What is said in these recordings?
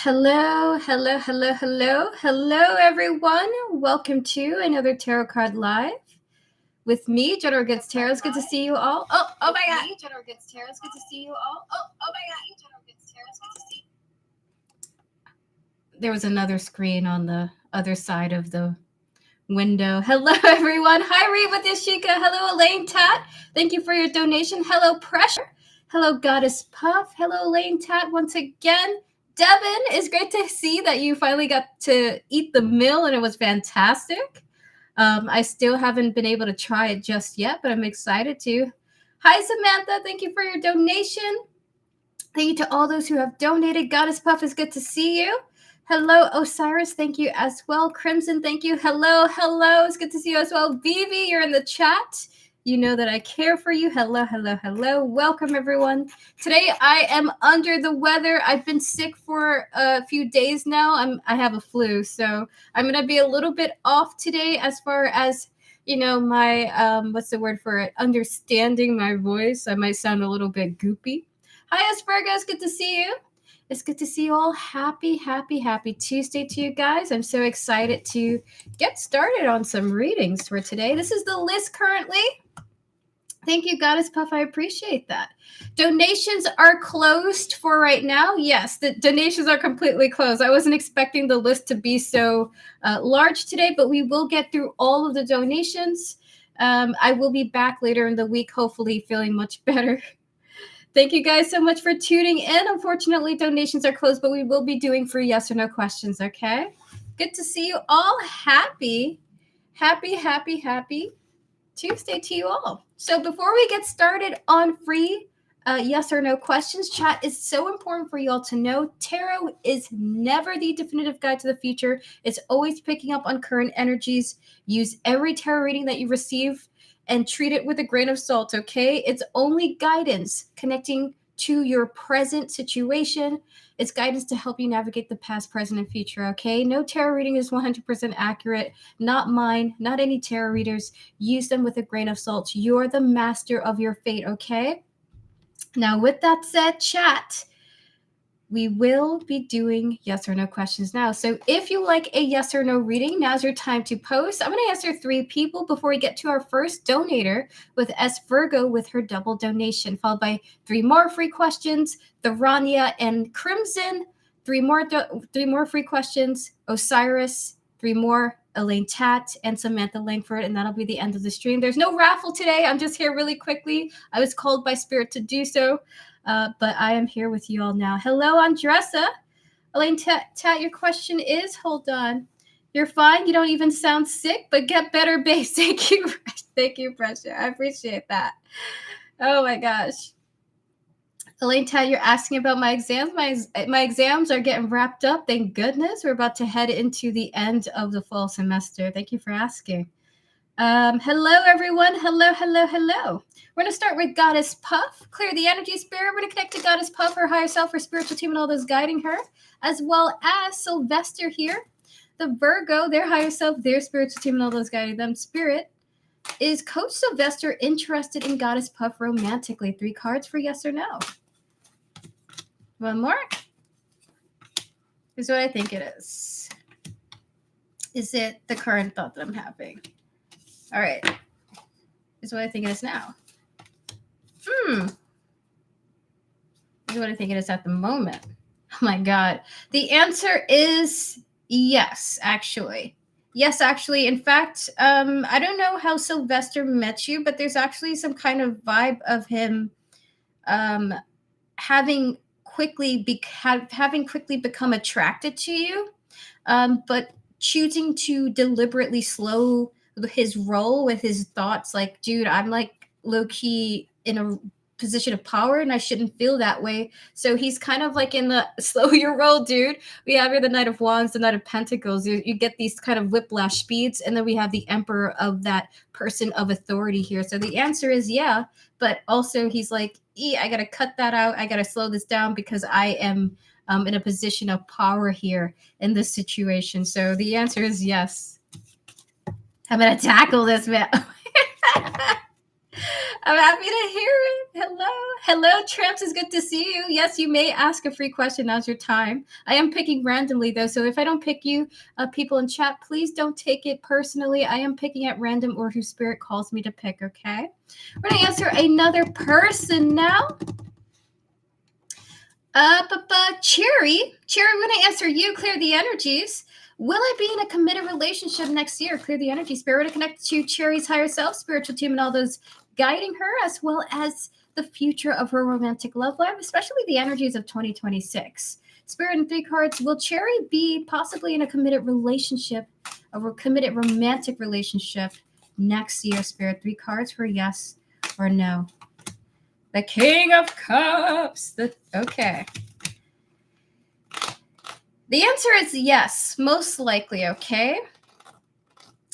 Hello, hello, hello, hello, hello, everyone. Welcome to another Tarot Card Live with me, General Goods Tarot. It's good to see you all. Oh my God. General Goods Tarot. It's good to see you all. Oh my God. General Goods Tarot. It's good to see you. There was another screen on the other side of the window. Hello, everyone. Hi, Reed with Yashika. Hello, Elaine Tat. Thank you for your donation. Hello, Pressure. Hello, Goddess Puff. Hello, Elaine Tat once again. Devin, it's great to see that you finally got to eat the meal and it was fantastic. I still haven't been able to try it just yet, but I'm excited to. Hi, Samantha. Thank you for your donation. Thank you to all those who have donated. Goddess Puff, is good to see you. Hello, Osiris. Thank you as well. Crimson, thank you. Hello, hello. It's good to see you as well. Vivi, you're in the chat. You know that I care for you. Hello, hello, hello. Welcome, everyone. Today, I am under the weather. I've been sick for a few days now. I have a flu, so I'm going to be a little bit off today as far as, you know, my, what's the word for it? Understanding my voice. I might sound a little bit goopy. Hi, Aspergus. Good to see you. It's good to see you all. Happy Tuesday to you guys. I'm so excited to get started on some readings for today. This is the list currently. Thank you, Goddess Puff. I appreciate that. Donations are closed for right now. Yes, the donations are completely closed. I wasn't expecting the list to be so large today, but we will get through all of the donations. I will be back later in the week, hopefully feeling much better. Thank you guys so much for tuning in. Unfortunately, donations are closed, but we will be doing free yes or no questions, okay? Good to see you all. Happy Tuesday to you all. So before we get started on free yes or no questions, chat is so important for you all to know. Tarot is never the definitive guide to the future. It's always picking up on current energies. Use every tarot reading that you receive and treat it with a grain of salt, okay? It's only guidance connecting to your present situation. It's guidance to help you navigate the past, present, and future, okay? No tarot reading is 100% accurate. Not mine, not any tarot readers. Use them with a grain of salt. You're the master of your fate, okay? Now, with that said, chat, we will be doing yes or no questions now. So if you like a yes or no reading, now's your time to post. I'm going to answer 3 people before we get to our first donator with S. Virgo with her double donation, followed by 3 more free questions, the Rania and Crimson, 3 more free questions, Osiris, 3 more, Elaine Tat, and Samantha Langford, and that'll be the end of the stream. There's no raffle today. I'm just here really quickly. I was called by Spirit to do so. But I am here with you all now. Hello, Andressa. Elaine Tat, your question is, hold on. You're fine. You don't even sound sick, but get better, babe. Thank you. Thank you, Pressure. I appreciate that. Oh, my gosh. Elaine Tat, you're asking about my exams. My exams are getting wrapped up. Thank goodness. We're about to head into the end of the fall semester. Thank you for asking. Hello, everyone. Hello. We're going to start with Goddess Puff. Clear the energy, spirit. We're going to connect to Goddess Puff, her higher self, her spiritual team, and all those guiding her, as well as Sylvester here, the Virgo, their higher self, their spiritual team, and all those guiding them. Spirit, is Coach Sylvester interested in Goddess Puff romantically? 3 cards for yes or no. One more. Here's what I think it is. Is it the current thought that I'm having? All right. Here's what I think it is now. Here's what I think it is at the moment. Oh my God. The answer is yes, actually. Yes, actually. In fact, I don't know how Sylvester met you, but there's actually some kind of vibe of him having quickly become attracted to you, but choosing to deliberately slow his roll with his thoughts. Like, dude, I'm like low-key in a position of power and I shouldn't feel that way. So he's kind of like in the slow your roll, dude. We have here the Knight of Wands, the Knight of Pentacles. You get these kind of whiplash speeds, and then we have the Emperor of that person of authority here. So the answer is yeah, but also he's like, I gotta cut that out. I gotta slow this down because I am in a position of power here in this situation. So the answer is yes. I'm gonna tackle this, man. I'm happy to hear it. Hello, Tramps. It's good to see you. Yes, you may ask a free question. Now's your time. I am picking randomly, though, so if I don't pick you, people in chat, please don't take it personally. I am picking at random or who Spirit calls me to pick, okay? We're going to answer another person now. Cherry, we're going to answer you. Clear the energies. Will I be in a committed relationship next year? Clear the energy. Spirit, we're going to connect to Cherry's higher self, spiritual team, and all those guiding her, as well as the future of her romantic love life, especially the energies of 2026. Spirit and 3 cards. Will Cherry be possibly in a committed relationship, a committed romantic relationship next year? Spirit, 3 cards for yes or no. The King of Cups. Okay. The answer is yes, most likely, okay?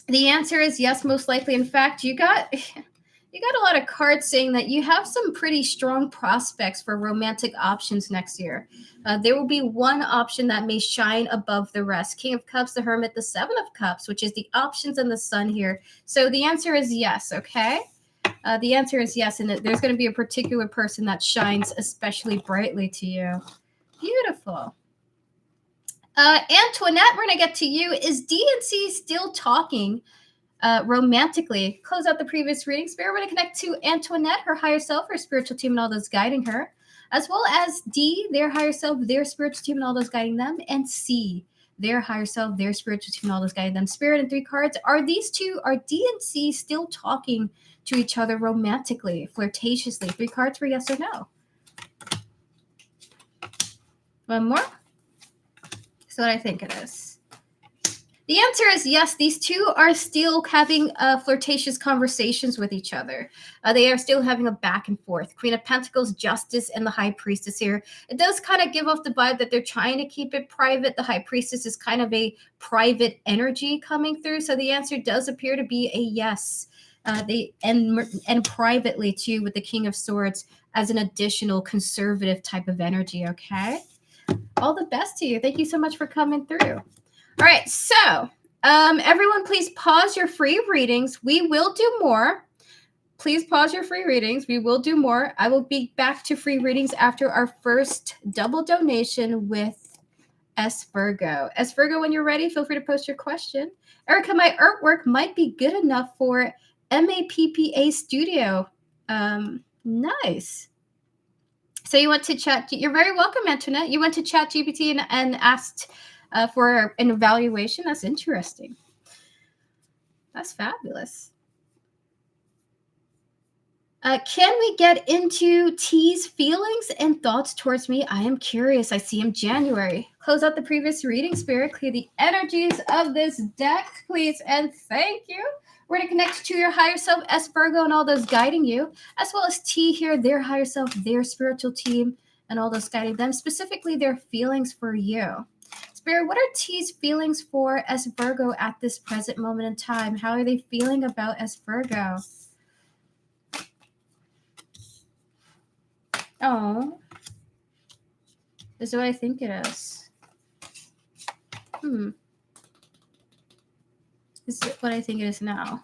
The answer is yes, most likely. In fact, you got a lot of cards saying that you have some pretty strong prospects for romantic options next year. There will be one option that may shine above the rest. King of Cups, the Hermit, the Seven of Cups, which is the options and the Sun here. So the answer is yes, okay? The answer is yes, and there's going to be a particular person that shines especially brightly to you. Beautiful. Antoinette, we're going to get to you. Is DNC still talking romantically? Close out the previous reading. Spirit, we're going to connect to Antoinette, her higher self, her spiritual team, and all those guiding her, as well as D, their higher self, their spiritual team, and all those guiding them, and C, their higher self, their spiritual team, and all those guiding them. Spirit and 3 cards. Are D and C still talking to each other romantically, flirtatiously? 3 cards for yes or no. One more. That's what I think it is. The answer is yes. These two are still having flirtatious conversations with each other. They are still having a back and forth. Queen of Pentacles, Justice, and the High Priestess here. It does kind of give off the vibe that they're trying to keep it private. The High Priestess is kind of a private energy coming through. So the answer does appear to be a yes. And privately too, with the King of Swords as an additional conservative type of energy. Okay. All the best to you. Thank you so much for coming through. All right, so everyone, please pause your free readings. We will do more. Please pause your free readings. We will do more. I will be back to free readings after our first double donation with S. Virgo. S. Virgo, when you're ready, feel free to post your question. Erica, my artwork might be good enough for MAPPA Studio. Nice. So you went to chat. You're very welcome, Antoinette. You went to ChatGPT and asked for an evaluation. That's interesting. That's fabulous. Can we get into T's feelings and thoughts towards me? I am curious. I see him January. Close out the previous reading, Spirit. Clear the energies of this deck, please. And thank you. We're going to connect to your higher self, S. Virgo, and all those guiding you, as well as T here, their higher self, their spiritual team, and all those guiding them, specifically their feelings for you. Spirit, what are T's feelings for S. Virgo at this present moment in time? How are they feeling about S. Virgo? Oh, this is what I think it is. This is what I think it is now.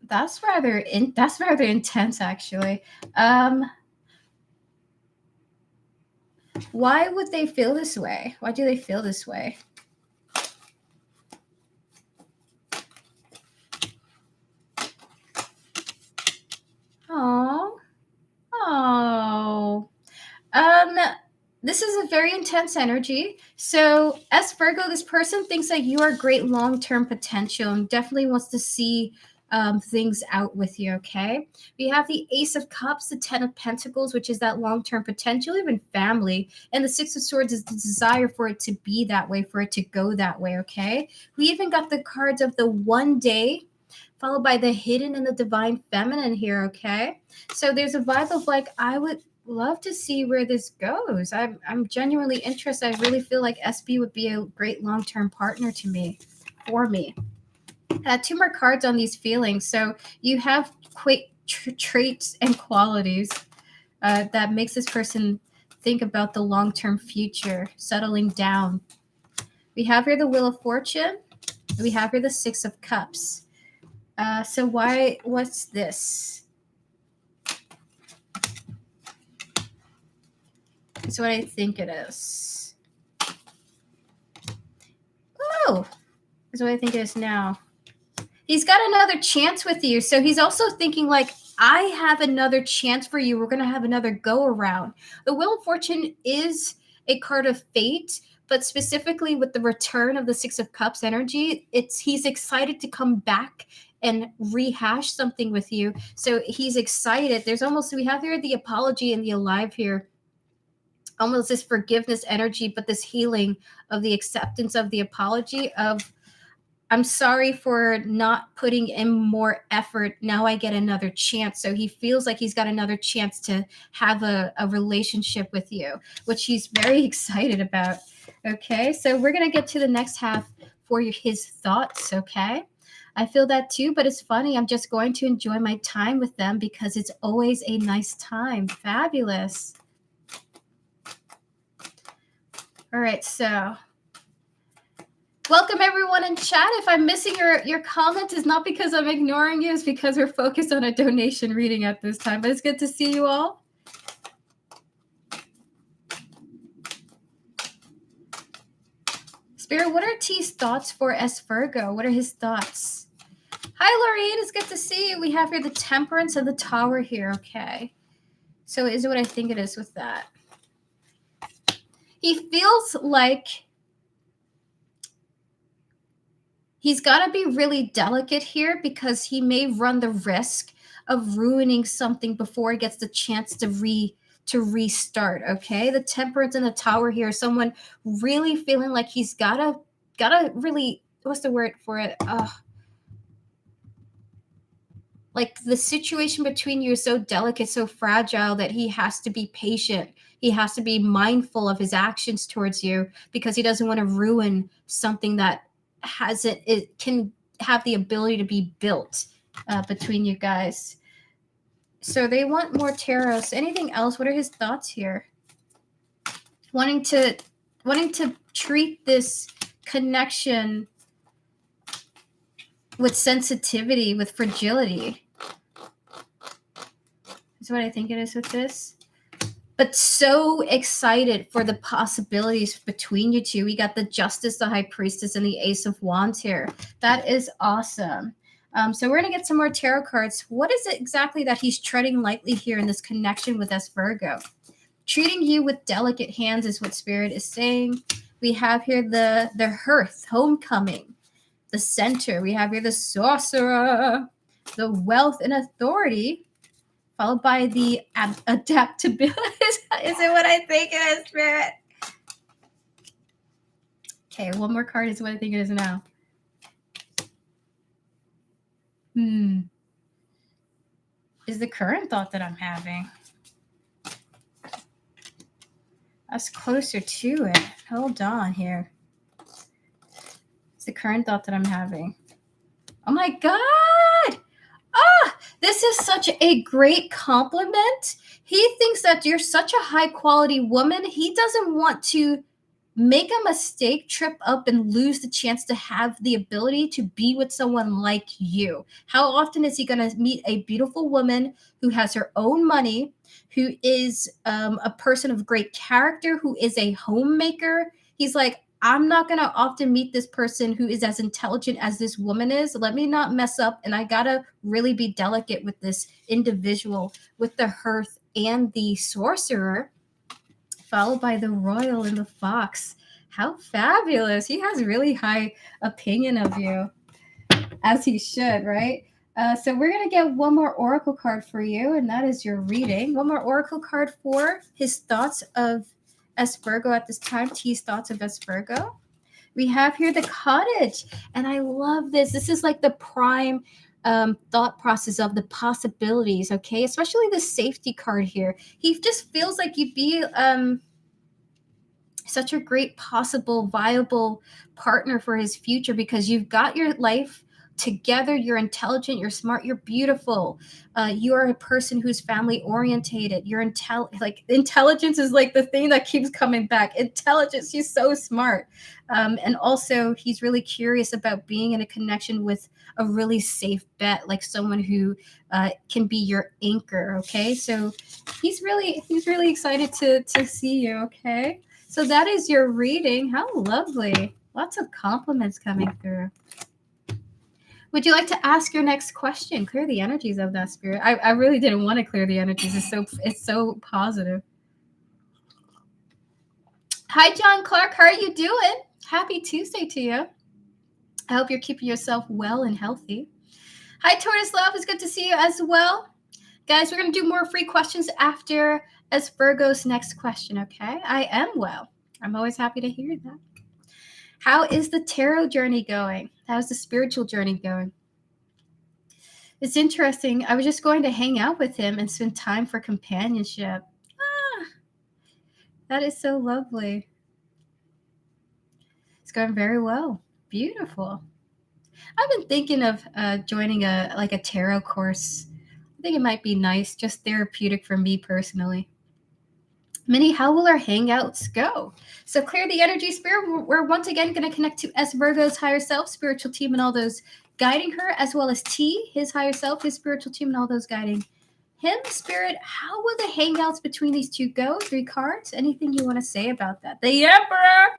That's rather intense, actually. Why would they feel this way? Why do they feel this way? Oh. This is a very intense energy. So, as Virgo, this person thinks that you are great long-term potential and definitely wants to see things out with you, okay? We have the Ace of Cups, the 10 of Pentacles, which is that long-term potential, even family. And the Six of Swords is the desire for it to be that way, for it to go that way, okay? We even got the cards of the one day, followed by the hidden and the divine feminine here, okay? So there's a vibe of like, I would love to see where this goes. I'm genuinely interested. I really feel like SB would be a great long-term partner to me, for me. 2 more cards on these feelings. So you have traits and qualities that makes this person think about the long-term future, settling down. We have here the Wheel of Fortune. We have here the 6 of Cups. So what's this? That's what I think it is. Oh, that's what I think it is now. He's got another chance with you. So he's also thinking like, I have another chance for you. We're going to have another go around. The Wheel of Fortune is a card of fate, but specifically with the return of the Six of Cups energy, he's excited to come back and rehash something with you. So he's excited. We have here the apology and the alive here. Almost this forgiveness energy, but this healing of the acceptance of the apology of, I'm sorry for not putting in more effort. Now I get another chance. So he feels like he's got another chance to have a relationship with you, which he's very excited about. Okay, so we're going to get to the next half for his thoughts. Okay, I feel that too, but it's funny. I'm just going to enjoy my time with them because it's always a nice time. Fabulous. All right, so welcome everyone in chat. If I'm missing your comment, it's not because I'm ignoring you, it's because we're focused on a donation reading at this time. But it's good to see you all. Spirit, what are T's thoughts for S Virgo? What are his thoughts? Hi, Lorraine. It's good to see you. We have here the Temperance and the Tower here. Okay. So is it what I think it is with that? He feels like he's got to be really delicate here because he may run the risk of ruining something before he gets the chance to restart. Okay, the Temperance and the Tower here, someone really feeling like he's gotta really, what's the word for it? Like the situation between you is so delicate, so fragile that he has to be patient. He has to be mindful of his actions towards you because he doesn't want to ruin something that it can have the ability to be built between you guys. So they want more tarot. So anything else? What are his thoughts here? Wanting to treat this connection with sensitivity, with fragility. That's what I think it is with this. But so excited for the possibilities between you two. We got the Justice, the High Priestess, and the Ace of Wands here. That is awesome. So we're going to get some more tarot cards. What is it exactly that he's treading lightly here in this connection with S Virgo? Treating you with delicate hands is what Spirit is saying. We have here the Hearth, Homecoming. The Center. We have here the Sorcerer. The Wealth and Authority. Followed by the adaptability. Is it what I think it is, Spirit? Okay, one more card is what I think it is now. Is the current thought that I'm having. That's closer to it. Hold on here. It's the current thought that I'm having. Oh my God! This is such a great compliment. He thinks that you're such a high quality woman. He doesn't want to make a mistake, trip up, and lose the chance to have the ability to be with someone like you. How often is he going to meet a beautiful woman who has her own money, who is a person of great character, who is a homemaker? He's like, I'm not going to often meet this person who is as intelligent as this woman is. Let me not mess up. And I got to really be delicate with this individual, with the Hearth and the Sorcerer, followed by the Royal and the Fox. How fabulous. He has really high opinion of you, as he should, right? So we're going to get one more Oracle card for you, and that is your reading. One more Oracle card for his thoughts of S Virgo at this time, T's thoughts of S Virgo. We have here the Cottage, and I love this. This is like the prime thought process of the possibilities, okay? Especially the safety card here. He just feels like you'd be such a great possible, viable partner for his future because you've got your life together. You're intelligent, you're smart, you're beautiful. You are a person who's family orientated. You're intelligence is like the thing that keeps coming back. Intelligence, he's so smart. And also he's really curious about being in a connection with a really safe bet, like someone who can be your anchor. Okay, so he's really excited to see you. Okay, so that is your reading. How lovely. Lots of compliments coming through. Would you like to ask your next question? Clear the energies of that, Spirit. I really didn't want to clear the energies. It's so positive. Hi, John Clark. How are you doing? Happy Tuesday to you. I hope you're keeping yourself well and healthy. Hi, Tortoise Love. It's good to see you as well. Guys, we're going to do more free questions after as Virgo's next question, okay? I am well. I'm always happy to hear that. How is the tarot journey going? How's the spiritual journey going? It's interesting. I was just going to hang out with him and spend time for companionship. Ah, that is so lovely. It's going very well. Beautiful. I've been thinking of joining a tarot course. I think it might be nice, just therapeutic for me personally. Minnie, how will our hangouts go? So clear the energy, Spirit. We're once again going to connect to S. Virgo's higher self, spiritual team, and all those guiding her, as well as T, his higher self, his spiritual team, and all those guiding him. Spirit, how will the hangouts between these two go? 3 cards. Anything you want to say about that? The Emperor!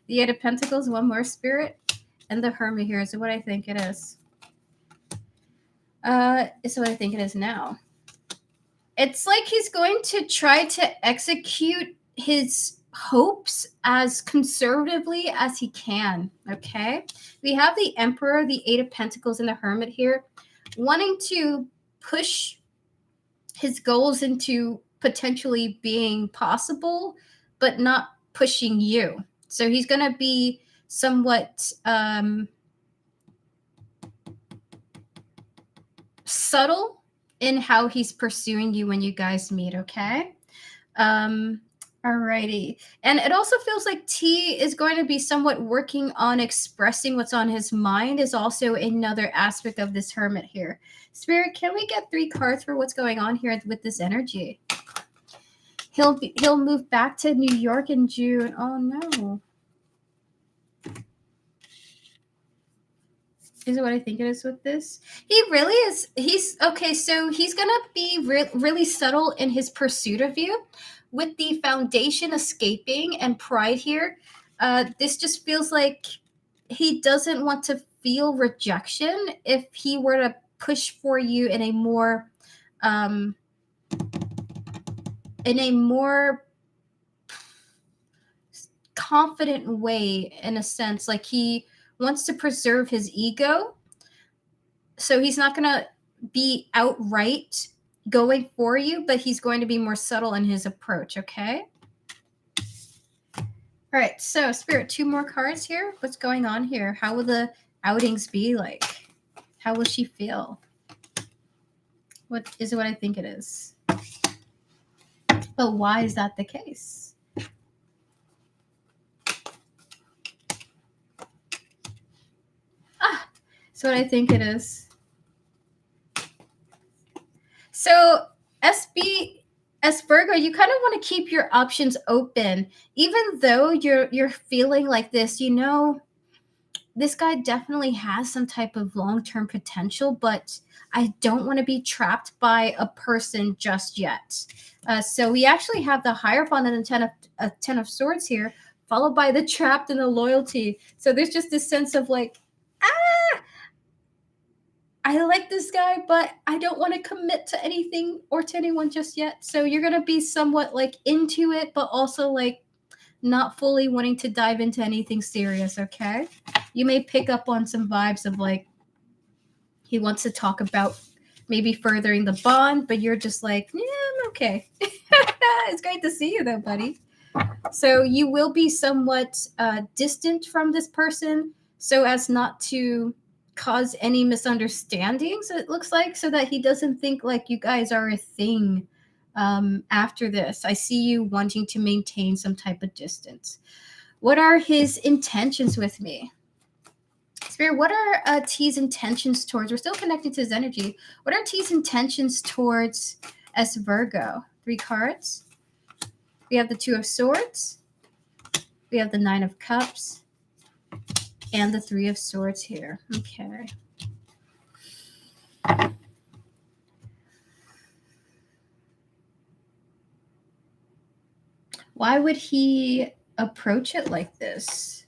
The 8 of Pentacles, one more, Spirit. And the Hermit here is what I think it is. It's what I think it is now. It's like he's going to try to execute his hopes as conservatively as he can, okay? We have the Emperor, the 8 of Pentacles, and the Hermit here, wanting to push his goals into potentially being possible, but not pushing you. So he's going to be somewhat subtle in how he's pursuing you when you guys meet, okay? Alrighty. And it also feels like T is going to be somewhat working on expressing what's on his mind is also another aspect of this Hermit here. Spirit, can we get 3 cards for what's going on here with this energy? He'll move back to New York in June. Oh no. Is it what I think it is with this? He really is. He's okay. So he's going to be really subtle in his pursuit of you with the foundation escaping and pride here. This just feels like he doesn't want to feel rejection if he were to push for you in a more confident way, in a sense. Like he wants to preserve his ego, so he's not going to be outright going for you, but he's going to be more subtle in his approach, okay? All right, so Spirit, 2 more cards here. What's going on here? How will the outings be like? How will she feel? What is it what I think it is? But why is that the case? That's what I think it is. So S Virgo, you kind of want to keep your options open, even though you're feeling like this. You know, this guy definitely has some type of long-term potential, but I don't want to be trapped by a person just yet. So we actually have the Hierophant and the 10 of Swords here, followed by the Trapped and the Loyalty. So there's just this sense of like, I like this guy, but I don't want to commit to anything or to anyone just yet. So you're going to be somewhat like into it, but also like not fully wanting to dive into anything serious, okay? You may pick up on some vibes of like he wants to talk about maybe furthering the bond, but you're just like, yeah, I'm okay. It's great to see you though, buddy. So you will be somewhat distant from this person so as not to cause any misunderstandings, it looks like, so that he doesn't think like you guys are a thing after this. I see you wanting to maintain some type of distance. What are his intentions with me? Spirit, what are T's intentions towards? We're still connected to his energy. What are T's intentions towards S Virgo? 3 cards. We have the 2 of Swords. We have the 9 of Cups. And the 3 of Swords here. Okay. Why would he approach it like this?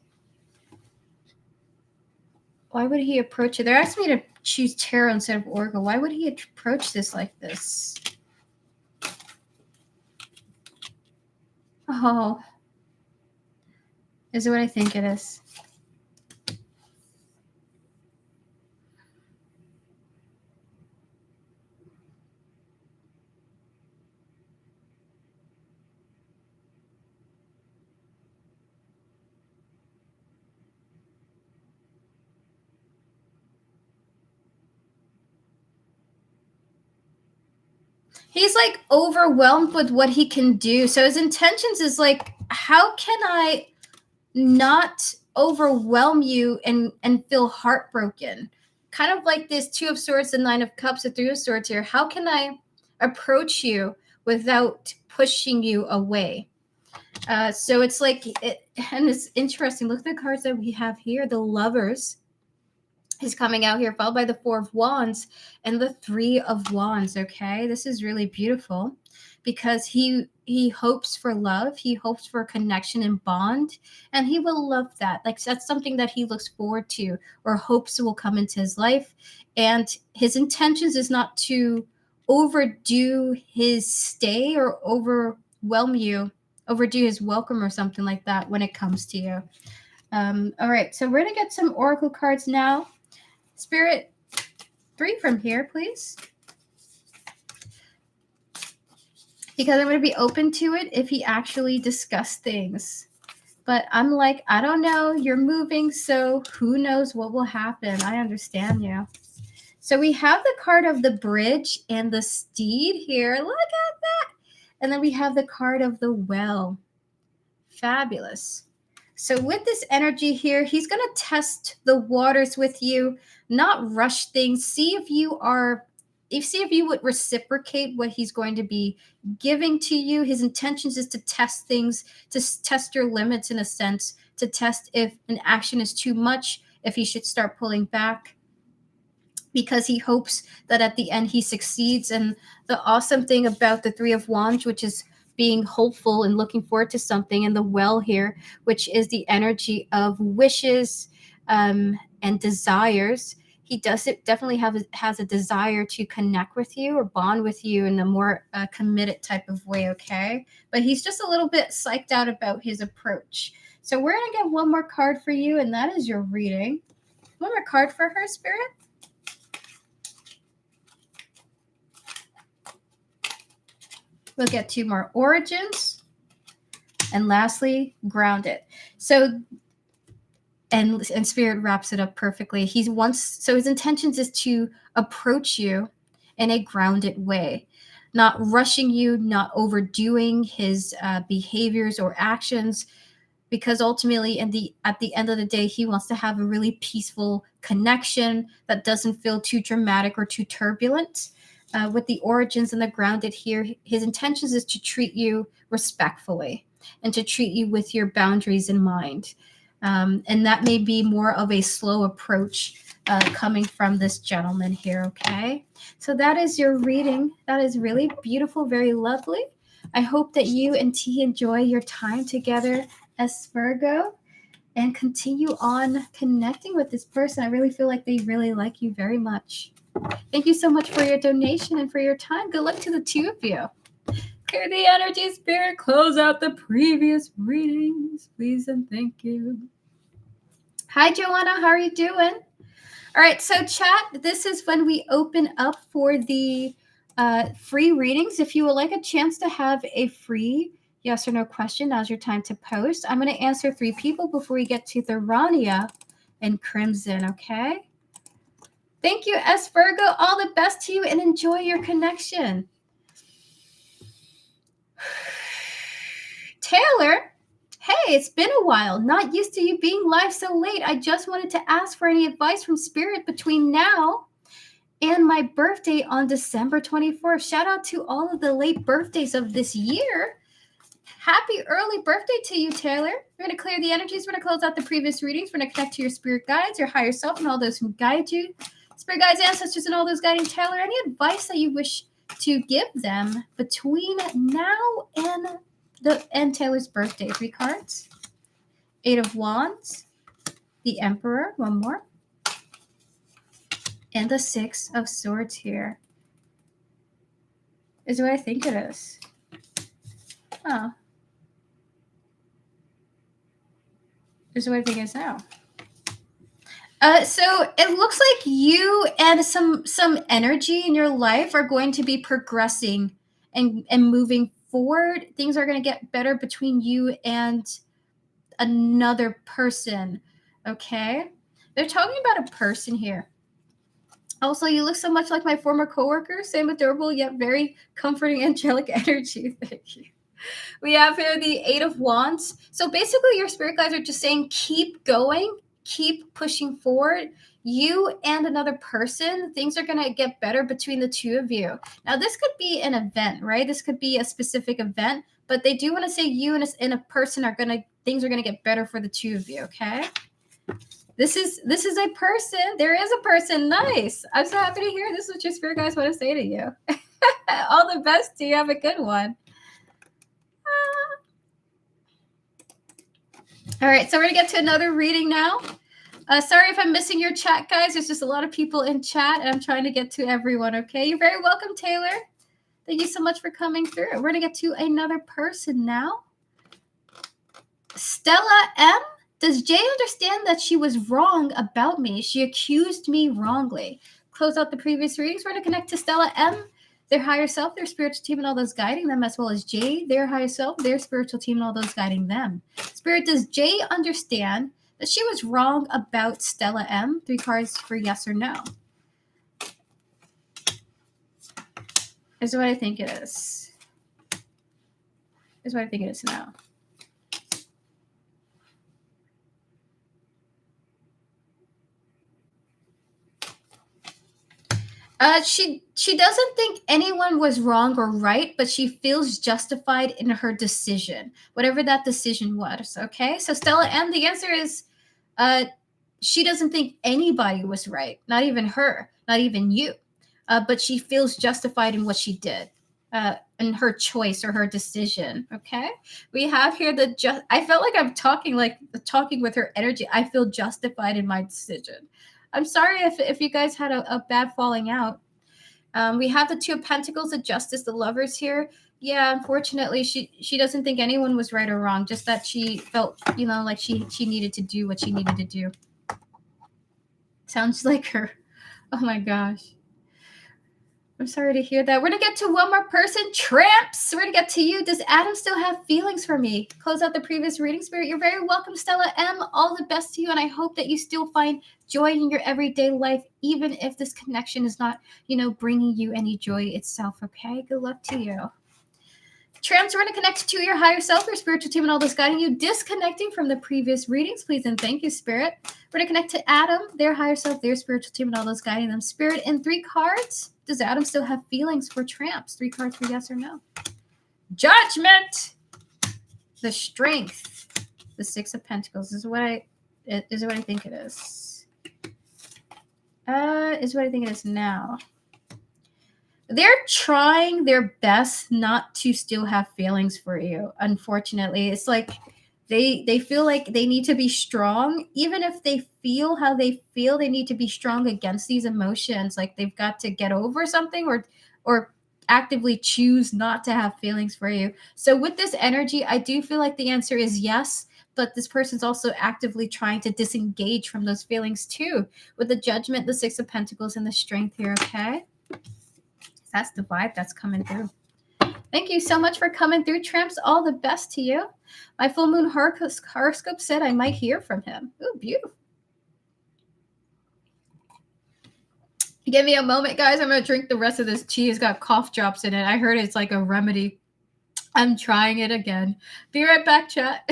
Why would he approach it? They're asking me to choose tarot instead of oracle. Why would he approach this like this? Oh. Is it what I think it is? He's like overwhelmed with what he can do. So his intentions is like, how can I not overwhelm you and feel heartbroken? Kind of like this 2 of Swords, the 9 of Cups, the 3 of Swords here. How can I approach you without pushing you away? So it's like, and it's interesting. Look at the cards that we have here. The Lovers is coming out here, followed by the 4 of Wands and the 3 of Wands. Okay, this is really beautiful because he hopes for love, he hopes for connection and bond, and he will love that. Like, that's something that he looks forward to or hopes will come into his life. And his intentions is not to overdo his stay or overwhelm you, overdo his welcome or something like that when it comes to you. All right, so we're gonna get some oracle cards now. Spirit, 3 from here, please. Because I'm going to be open to it if he actually discussed things. But I'm like, I don't know. You're moving, so who knows what will happen. I understand you. So we have the card of the Bridge and the Steed here. Look at that. And then we have the card of the Well. Fabulous. So with this energy here, he's going to test the waters with you, not rush things. See if you would reciprocate what he's going to be giving to you. His intentions is to test things, to test your limits in a sense, to test if an action is too much, if he should start pulling back, because he hopes that at the end he succeeds. And the awesome thing about the 3 of Wands, which is being hopeful and looking forward to something, and the Well here, which is the energy of wishes and desires. He definitely has a desire to connect with you or bond with you in a more committed type of way, okay? But he's just a little bit psyched out about his approach. So we're going to get one more card for you, and that is your reading. One more card for her, Spirit. We'll get 2 more. Origins. And lastly, Grounded. So, and Spirit wraps it up perfectly. So his intentions is to approach you in a grounded way, not rushing you, not overdoing his behaviors or actions, because ultimately at the end of the day, he wants to have a really peaceful connection that doesn't feel too dramatic or too turbulent. With the Origins and the Grounded here, his intentions is to treat you respectfully and to treat you with your boundaries in mind. And that may be more of a slow approach coming from this gentleman here, okay? So that is your reading. That is really beautiful, very lovely. I hope that you and T enjoy your time together as Virgo and continue on connecting with this person. I really feel like they really like you very much. Thank you so much for your donation and for your time. Good luck to the 2 of you. Clear the energy, Spirit. Close out the previous readings, please and thank you. Hi, Joanna. How are you doing? All right, so chat, this is when we open up for the free readings. If you would like a chance to have a free yes or no question, now's your time to post. I'm going to answer 3 people before we get to the Rania and Crimson, okay? Thank you, S. Virgo. All the best to you and enjoy your connection. Taylor, hey, it's been a while. Not used to you being live so late. I just wanted to ask for any advice from Spirit between now and my birthday on December 24th. Shout out to all of the late birthdays of this year. Happy early birthday to you, Taylor. We're going to clear the energies. We're going to close out the previous readings. We're going to connect to your spirit guides, your higher self, and all those who guide you. Spirit guides, ancestors, and all those guiding Taylor. Any advice that you wish to give them between now and Taylor's birthday? 3 cards. 8 of Wands. The Emperor. One more. And the 6 of Swords here. Is what I think it is. Oh. Is what I think it is now. So it looks like you and some energy in your life are going to be progressing and moving forward. Things are going to get better between you and another person. Okay? They're talking about a person here. Also, you look so much like my former coworker. Same adorable yet very comforting angelic energy. Thank you. We have here the 8 of Wands. So basically your spirit guides are just saying keep going, keep pushing forward. You and another person, things are going to get better between the two of you. Now this could be an event, right? This could be a specific event, but they do want to say you and a person are going to, things are going to get better for the two of you, okay? This is a person. There is a person. Nice. I'm so happy to hear this is what your spirit guides want to say to you. All the best to you. Have a good one. All right, so we're going to get to another reading now. Sorry if I'm missing your chat, guys. There's just a lot of people in chat, and I'm trying to get to everyone, okay? You're very welcome, Taylor. Thank you so much for coming through. We're going to get to another person now. Stella M. Does Jay understand that she was wrong about me? She accused me wrongly. Close out the previous readings. We're going to connect to Stella M., their higher self, their spiritual team, and all those guiding them, as well as Jay, their higher self, their spiritual team, and all those guiding them. Spirit, does Jay understand that she was wrong about Stella M? 3 cards for yes or no. Is what I think it is. Is what I think it is now. She doesn't think anyone was wrong or right, but she feels justified in her decision, whatever that decision was. Okay, so Stella M, the answer is, she doesn't think anybody was right, not even her, not even you, but she feels justified in what she did, in her choice or her decision. Okay, we have here I felt like I'm talking with her energy. I feel justified in my decision. I'm sorry if you guys had a bad falling out. We have the 2 of Pentacles, the Justice, the Lovers here. Yeah, unfortunately, she doesn't think anyone was right or wrong, just that she felt, like she needed to do what she needed to do. Sounds like her. Oh my gosh. I'm sorry to hear that. We're going to get to one more person. Tramps. We're going to get to you. Does Adam still have feelings for me? Close out the previous reading, Spirit. You're very welcome, Stella M. All the best to you, and I hope that you still find joy in your everyday life, even if this connection is not, bringing you any joy itself, okay? Good luck to you. Tramps, we're going to connect to your higher self, your spiritual team, and all those guiding you. Disconnecting from the previous readings, please and thank you, Spirit. We're going to connect to Adam, their higher self, their spiritual team, and all those guiding them. Spirit, in 3 cards, does Adam still have feelings for Tramps? 3 cards for yes or no. Judgment. The Strength. The 6 of Pentacles is what I think it is. Is what I think it is now. They're trying their best not to still have feelings for you. Unfortunately, it's like they feel like they need to be strong. Even if they feel how they feel, they need to be strong against these emotions. Like they've got to get over something or actively choose not to have feelings for you. So with this energy, I do feel like the answer is yes, but this person's also actively trying to disengage from those feelings too. With the Judgment, the 6 of Pentacles, and the Strength here, okay? That's the vibe that's coming through. Thank you so much for coming through, Tramps. All the best to you. My full moon horoscope said I might hear from him. Ooh, beautiful. Give me a moment, guys. I'm going to drink the rest of this tea. It's got cough drops in it. I heard it's like a remedy I'm trying it again. Be right back, chat.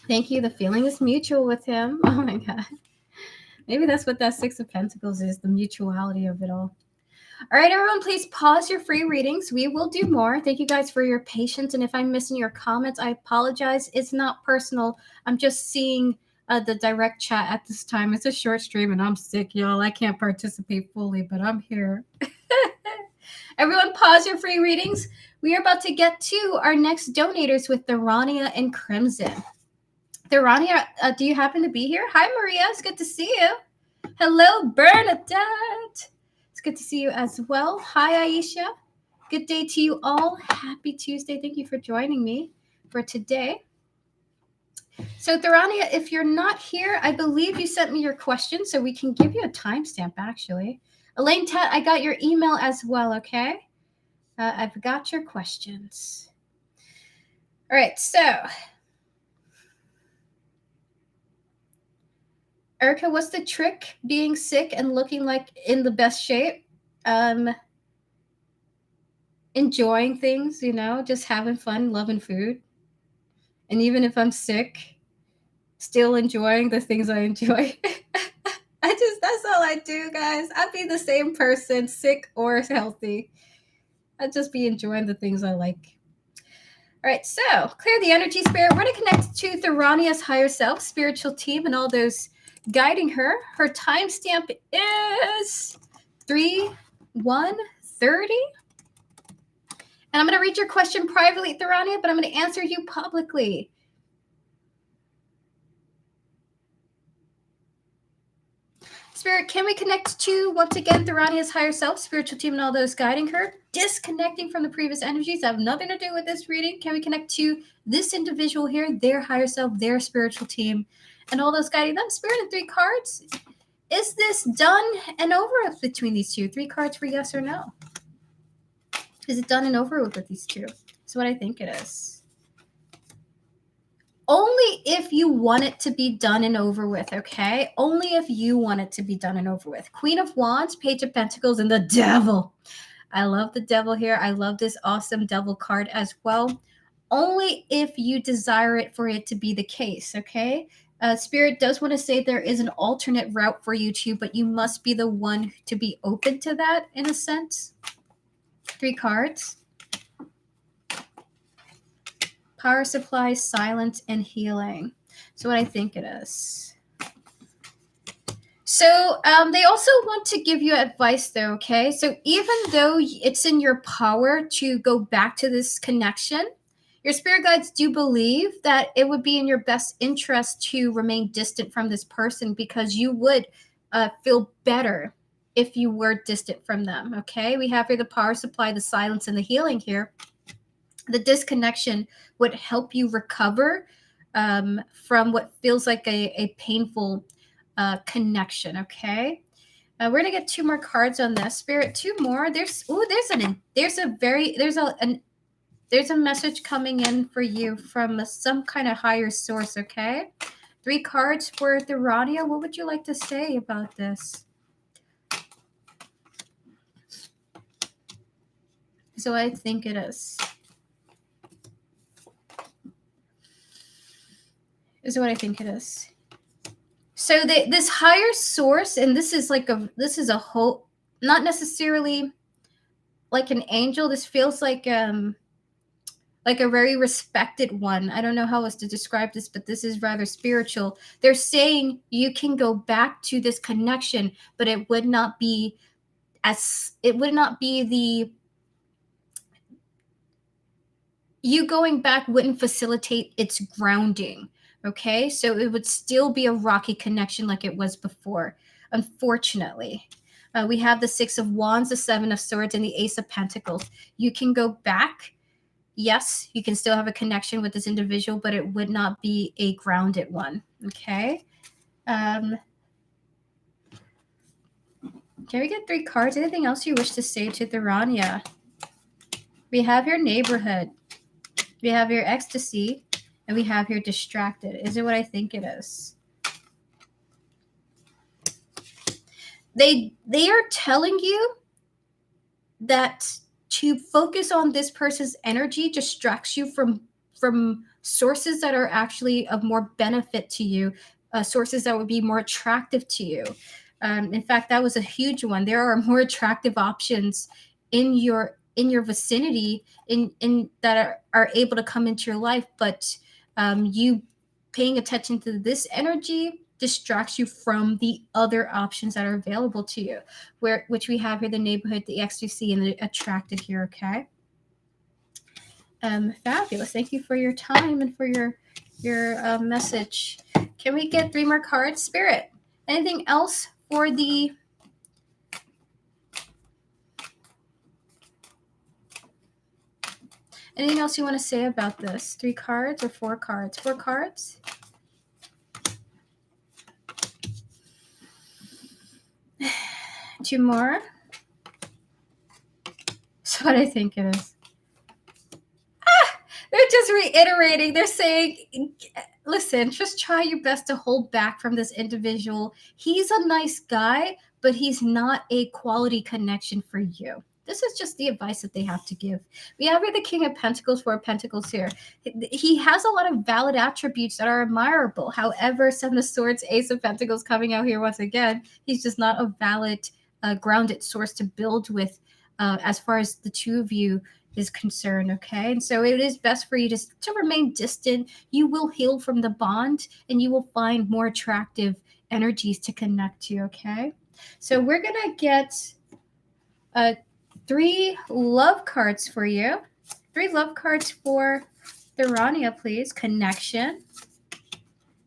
Thank you. The feeling is mutual with him. Oh my God. Maybe that's what that Six of Pentacles is, the mutuality of it all. All right, everyone, please pause your free readings. We will do more. Thank you guys for your patience. And if I'm missing your comments, I apologize. It's not personal. I'm just seeing the direct chat at this time. It's a short stream and I'm sick, y'all. I can't participate fully, but I'm here. Everyone, pause your free readings. We are about to get to our next donators with Thorania and Crimson. Thorania, do you happen to be here? Hi, Maria. It's good to see you. Hello, Bernadette. It's good to see you as well. Hi, Aisha. Good day to you all. Happy Tuesday. Thank you for joining me for today. So, Thorania, if you're not here, I believe you sent me your question, so we can give you a timestamp, actually. Elaine Tet, I got your email as well, okay? I've got your questions. All right, so Erica, what's the trick being sick and looking like in the best shape? Enjoying things, just having fun, loving food. And even if I'm sick, still enjoying the things I enjoy. That's all I do, guys. I'd be the same person, sick or healthy. I'd just be enjoying the things I like. All right, so clear the energy, Spirit. We're going to connect to Thorania's higher self, spiritual team, and all those guiding her. Her timestamp is 3/1/30. And I'm going to read your question privately, Thorania, but I'm going to answer you publicly. Spirit, can we connect to, once again, Thorania's higher self, spiritual team, and all those guiding her? Disconnecting from the previous energies have nothing to do with this reading. Can we connect to this individual here, their higher self, their spiritual team, and all those guiding them? Spirit, and 3 cards. Is this done and over with between these two? 3 cards for yes or no. Is it done and over with these two? That's what I think it is. Only if you want it to be done and over with, okay? Only if you want it to be done and over with. Queen of Wands, Page of Pentacles, and the Devil. I love the Devil here. I love this awesome Devil card as well. Only if you desire it for it to be the case, okay? Spirit does want to say there is an alternate route for you too, but you must be the one to be open to that in a sense. 3 cards. Power supply, silence, and healing. So what I think it is. So they also want to give you advice though, okay? So even though it's in your power to go back to this connection, your spirit guides do believe that it would be in your best interest to remain distant from this person because you would feel better if you were distant from them, okay? We have here the power supply, the silence, and the healing here. The disconnection would help you recover from what feels like a painful connection, okay? We're gonna get 2 more cards on this. Spirit, 2 more. There's a message coming in for you from some kind of higher source, okay? 3 cards for Thorania. What would you like to say about this? So I think it is. Is what I think it is. So this higher source, and this is a whole, not necessarily like an angel. This feels like a very respected one. I don't know how else to describe this, but this is rather spiritual. They're saying you can go back to this connection, but it would not be you going back wouldn't facilitate its grounding. Okay, so it would still be a rocky connection like it was before, unfortunately. We have the 6 of Wands, the 7 of Swords, and the Ace of Pentacles. You can go back yes, you can still have a connection with this individual, but it would not be a grounded one. Okay. Can we get 3 cards? Anything else you wish to say to Thurania? We have your neighborhood. We have your ecstasy. And we have your distracted. Is it what I think it is? They are telling you that to focus on this person's energy distracts you from sources that are actually of more benefit to you, sources that would be more attractive to you. In fact, that was a huge one. There are more attractive options in your vicinity in that are able to come into your life, but you paying attention to this energy distracts you from the other options that are available to you, which we have here: the neighborhood, the ecstasy, and the attracted here. Okay. Fabulous. Thank you for your time and for your message. Can we get 3 more cards, Spirit? Anything else for the anything else you want to say about this? 3 cards or 4 cards? 4 cards. Two more. That's what I think it is. They're just reiterating. They're saying, listen, just try your best to hold back from this individual. He's a nice guy, but he's not a quality connection for you. This is just the advice that they have to give. We have here the King of Pentacles, 4 of Pentacles here. He has a lot of valid attributes that are admirable. However, 7 of Swords, Ace of Pentacles coming out here once again. He's just not a valid, grounded source to build with as far as the two of you is concerned. Okay. And so it is best for you to remain distant. You will heal from the bond and you will find more attractive energies to connect to. Okay. So we're going to get 3 love cards for you. 3 love cards for Thurania, please. Connection,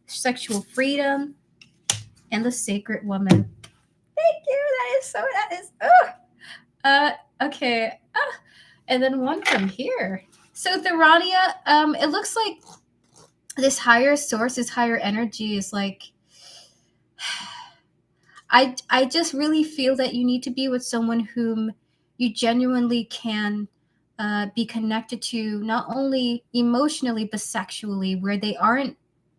sexual freedom, and the sacred woman. Thank you. That is okay. And then 1 from here. So Thurania, it looks like this higher source, this higher energy is like, I just really feel that you need to be with someone whom you genuinely can be connected to, not only emotionally, but sexually, where they aren't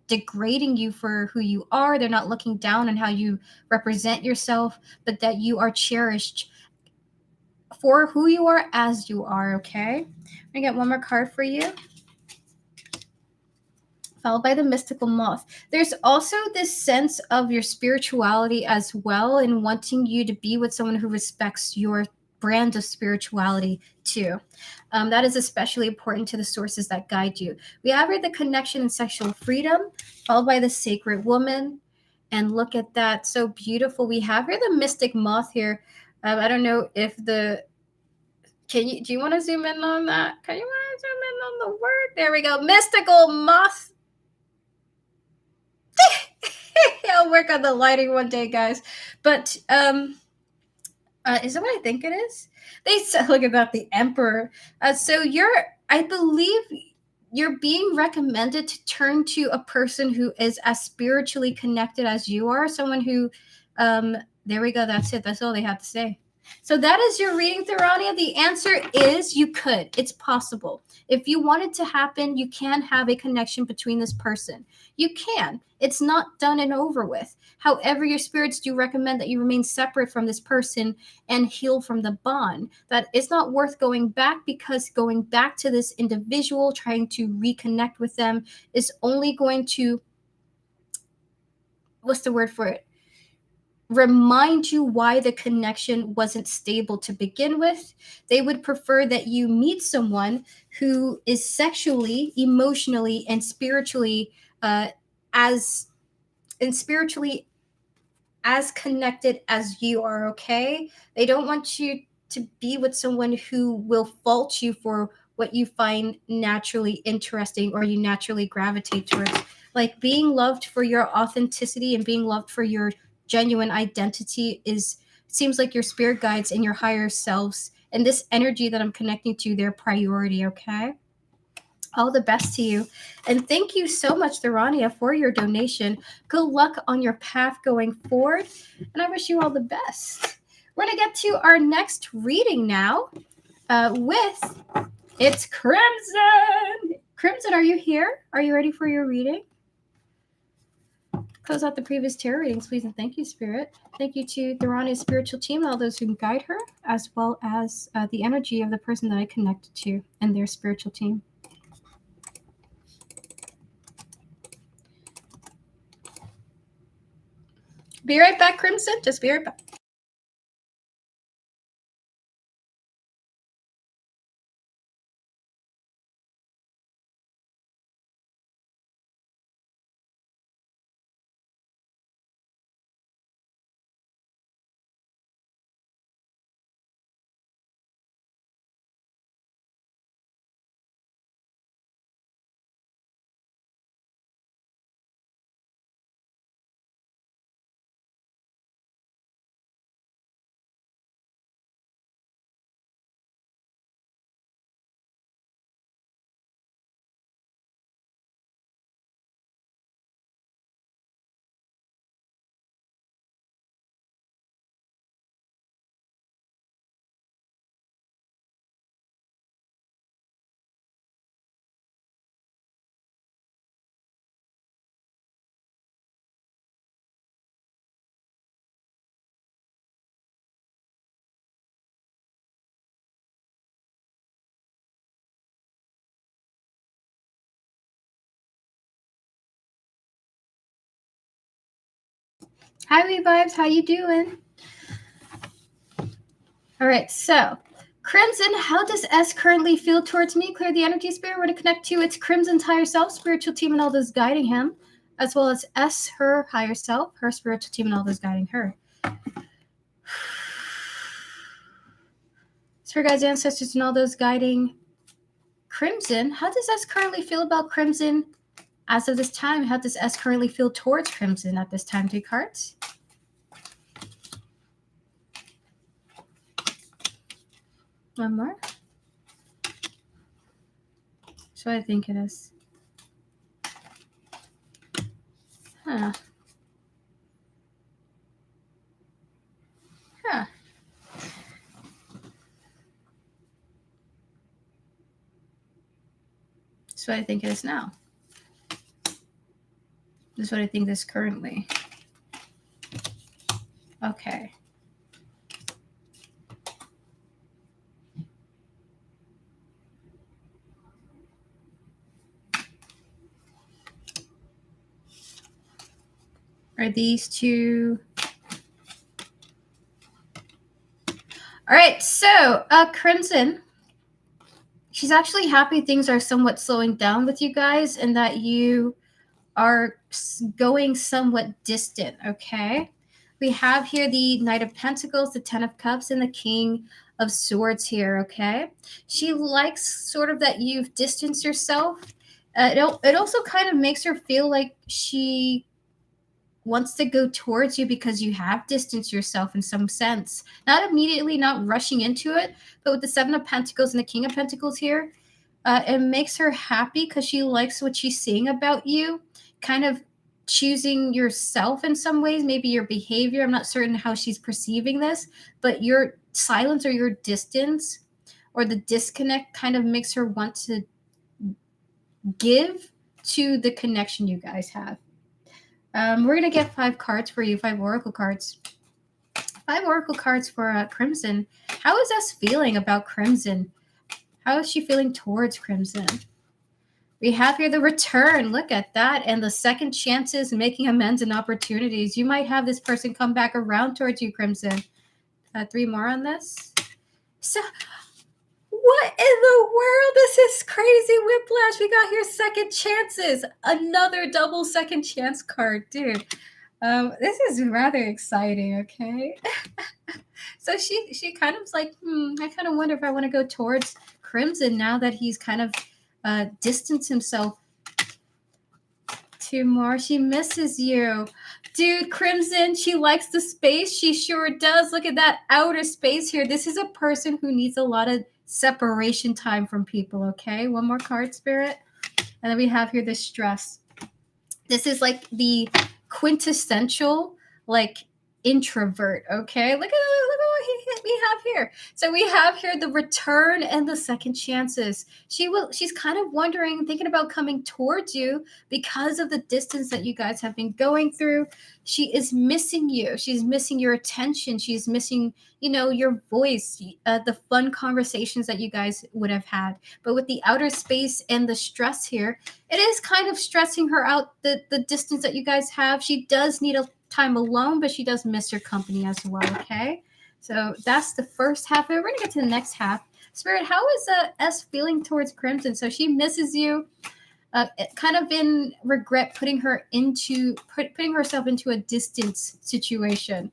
degrading you for who you are. They're not looking down on how you represent yourself, but that you are cherished for who you are as you are. Okay. I'm gonna get 1 more card for you, followed by the mystical moth. There's also this sense of your spirituality as well, and wanting you to be with someone who respects your brand of spirituality too. That is especially important to the sources that guide you. We have here the connection and sexual freedom, followed by the sacred woman. And look at that, so beautiful. We have here the mystic moth here. I don't know if do you want to zoom in on that? Can you want to zoom in on the word? There we go. Mystical moth. I'll work on the lighting one day, guys. But is that what I think it is? They said, look at that, the Emperor. So I believe you're being recommended to turn to a person who is as spiritually connected as you are. Someone who, there we go. That's it. That's all they have to say. So that is your reading, Thurania. The answer is you could. It's possible. If you want it to happen, you can have a connection between this person. You can. It's not done and over with. However, your spirits do recommend that you remain separate from this person and heal from the bond. That it's not worth going back, because going back to this individual, trying to reconnect with them, is only going to, what's the word for it? Remind you why the connection wasn't stable to begin with. They would prefer that you meet someone who is sexually, emotionally, and spiritually as connected as you are. Okay. They don't want you to be with someone who will fault you for what you find naturally interesting or you naturally gravitate towards. Like, being loved for your authenticity and being loved for your genuine identity seems like your spirit guides and your higher selves and this energy that I'm connecting to, their priority. Okay. All the best to you. And thank you so much, Therania, for your donation. Good luck on your path going forward. And I wish you all the best. We're going to get to our next reading now with It's Crimson. Crimson, are you here? Are you ready for your reading? Close out the previous tarot readings, please, and thank you, Spirit. Thank you to Therania's spiritual team and all those who can guide her, as well as the energy of the person that I connected to and their spiritual team. Be right back, Crimson. Just be right back. Hi, Wee Vibes. How you doing? All right, so Crimson, how does S currently feel towards me? Clear the energy, Spirit. We're to connect to its Crimson's higher self, spiritual team, and all those guiding him, as well as S, her higher self, her spiritual team, and all those guiding her. Spirit guides, ancestors, and all those guiding Crimson. How does S currently feel about Crimson as of this time? How does S currently feel towards Crimson at this time? 3 cards. One more. That's what I think it is. Huh. That's what I think it is now. This is what I think this currently. Okay. Are these two? All right, so Crimson, she's actually happy things are somewhat slowing down with you guys and that you are going somewhat distant, okay? We have here the Knight of Pentacles, the Ten of Cups, and the King of Swords here, okay? She likes sort of that you've distanced yourself. It also kind of makes her feel like she wants to go towards you because you have distanced yourself in some sense. Not immediately, not rushing into it, but with the Seven of Pentacles and the King of Pentacles here, it makes her happy because she likes what she's seeing about you, kind of choosing yourself in some ways, maybe your behavior. I'm not certain how she's perceiving this, but your silence or your distance or the disconnect kind of makes her want to give to the connection you guys have. We're going to get 5 cards for you, 5 oracle cards. 5 oracle cards for Crimson. How is us feeling about Crimson? How is she feeling towards Crimson? We have here the return. Look at that. And the second chances, making amends and opportunities. You might have this person come back around towards you, Crimson. 3 more on this. So, what in the world? This is crazy whiplash. We got here second chances. Another double second chance card, dude. This is rather exciting, okay? So she kind of was like, I kind of wonder if I want to go towards Crimson now that he's kind of distanced himself. 2 more. She misses you. Dude, Crimson, she likes the space. She sure does. Look at that outer space here. This is a person who needs a lot of separation time from people, okay? One more card, Spirit. And then we have here the stress. This is like the quintessential, like, introvert, okay? Look at what we have here. So we have here the return and the second chances. She's kind of wondering, thinking about coming towards you because of the distance that you guys have been going through. She is missing you. She's missing your attention. She's missing, your voice, the fun conversations that you guys would have had. But with the outer space and the stress here, it is kind of stressing her out, the distance that you guys have. She does need a time alone, but she does miss your company as well, okay? So that's the first half. We're going to get to the next half. Spirit, how is S feeling towards Crimson? So she misses you, kind of in regret putting herself into a distance situation.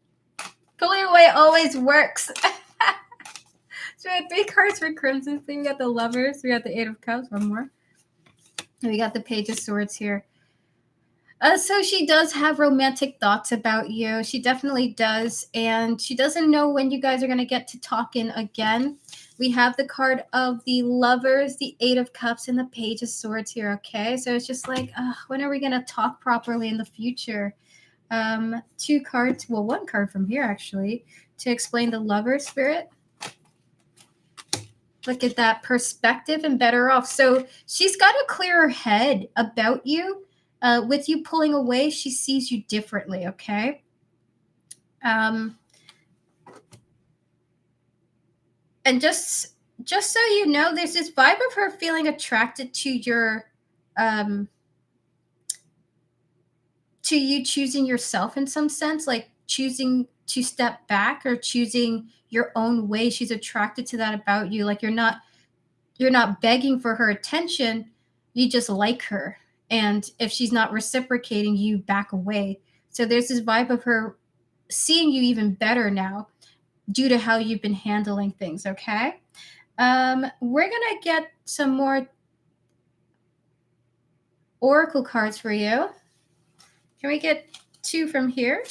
Pulling away always works. So we have 3 cards for Crimson. So we got the Lovers, we got the 8 of Cups, one more. And we got the Page of Swords here. So she does have romantic thoughts about you. She definitely does. And she doesn't know when you guys are going to get to talking again. We have the card of the Lovers, the 8 of Cups, and the Page of Swords here, okay? So it's just like, when are we going to talk properly in the future? 2 cards, well, 1 card from here, actually, to explain the Lover, Spirit. Look at that perspective and better off. So she's got a clearer head about you. With you pulling away, she sees you differently, okay? And just so you know, there's this vibe of her feeling attracted to your, to you choosing yourself in some sense, like choosing to step back or choosing your own way. She's attracted to that about you. Like you're not begging for her attention. You just like her. And if she's not reciprocating, you back away. So there's this vibe of her seeing you even better now due to how you've been handling things, okay? We're going to get some more oracle cards for you. Can we get 2 from here?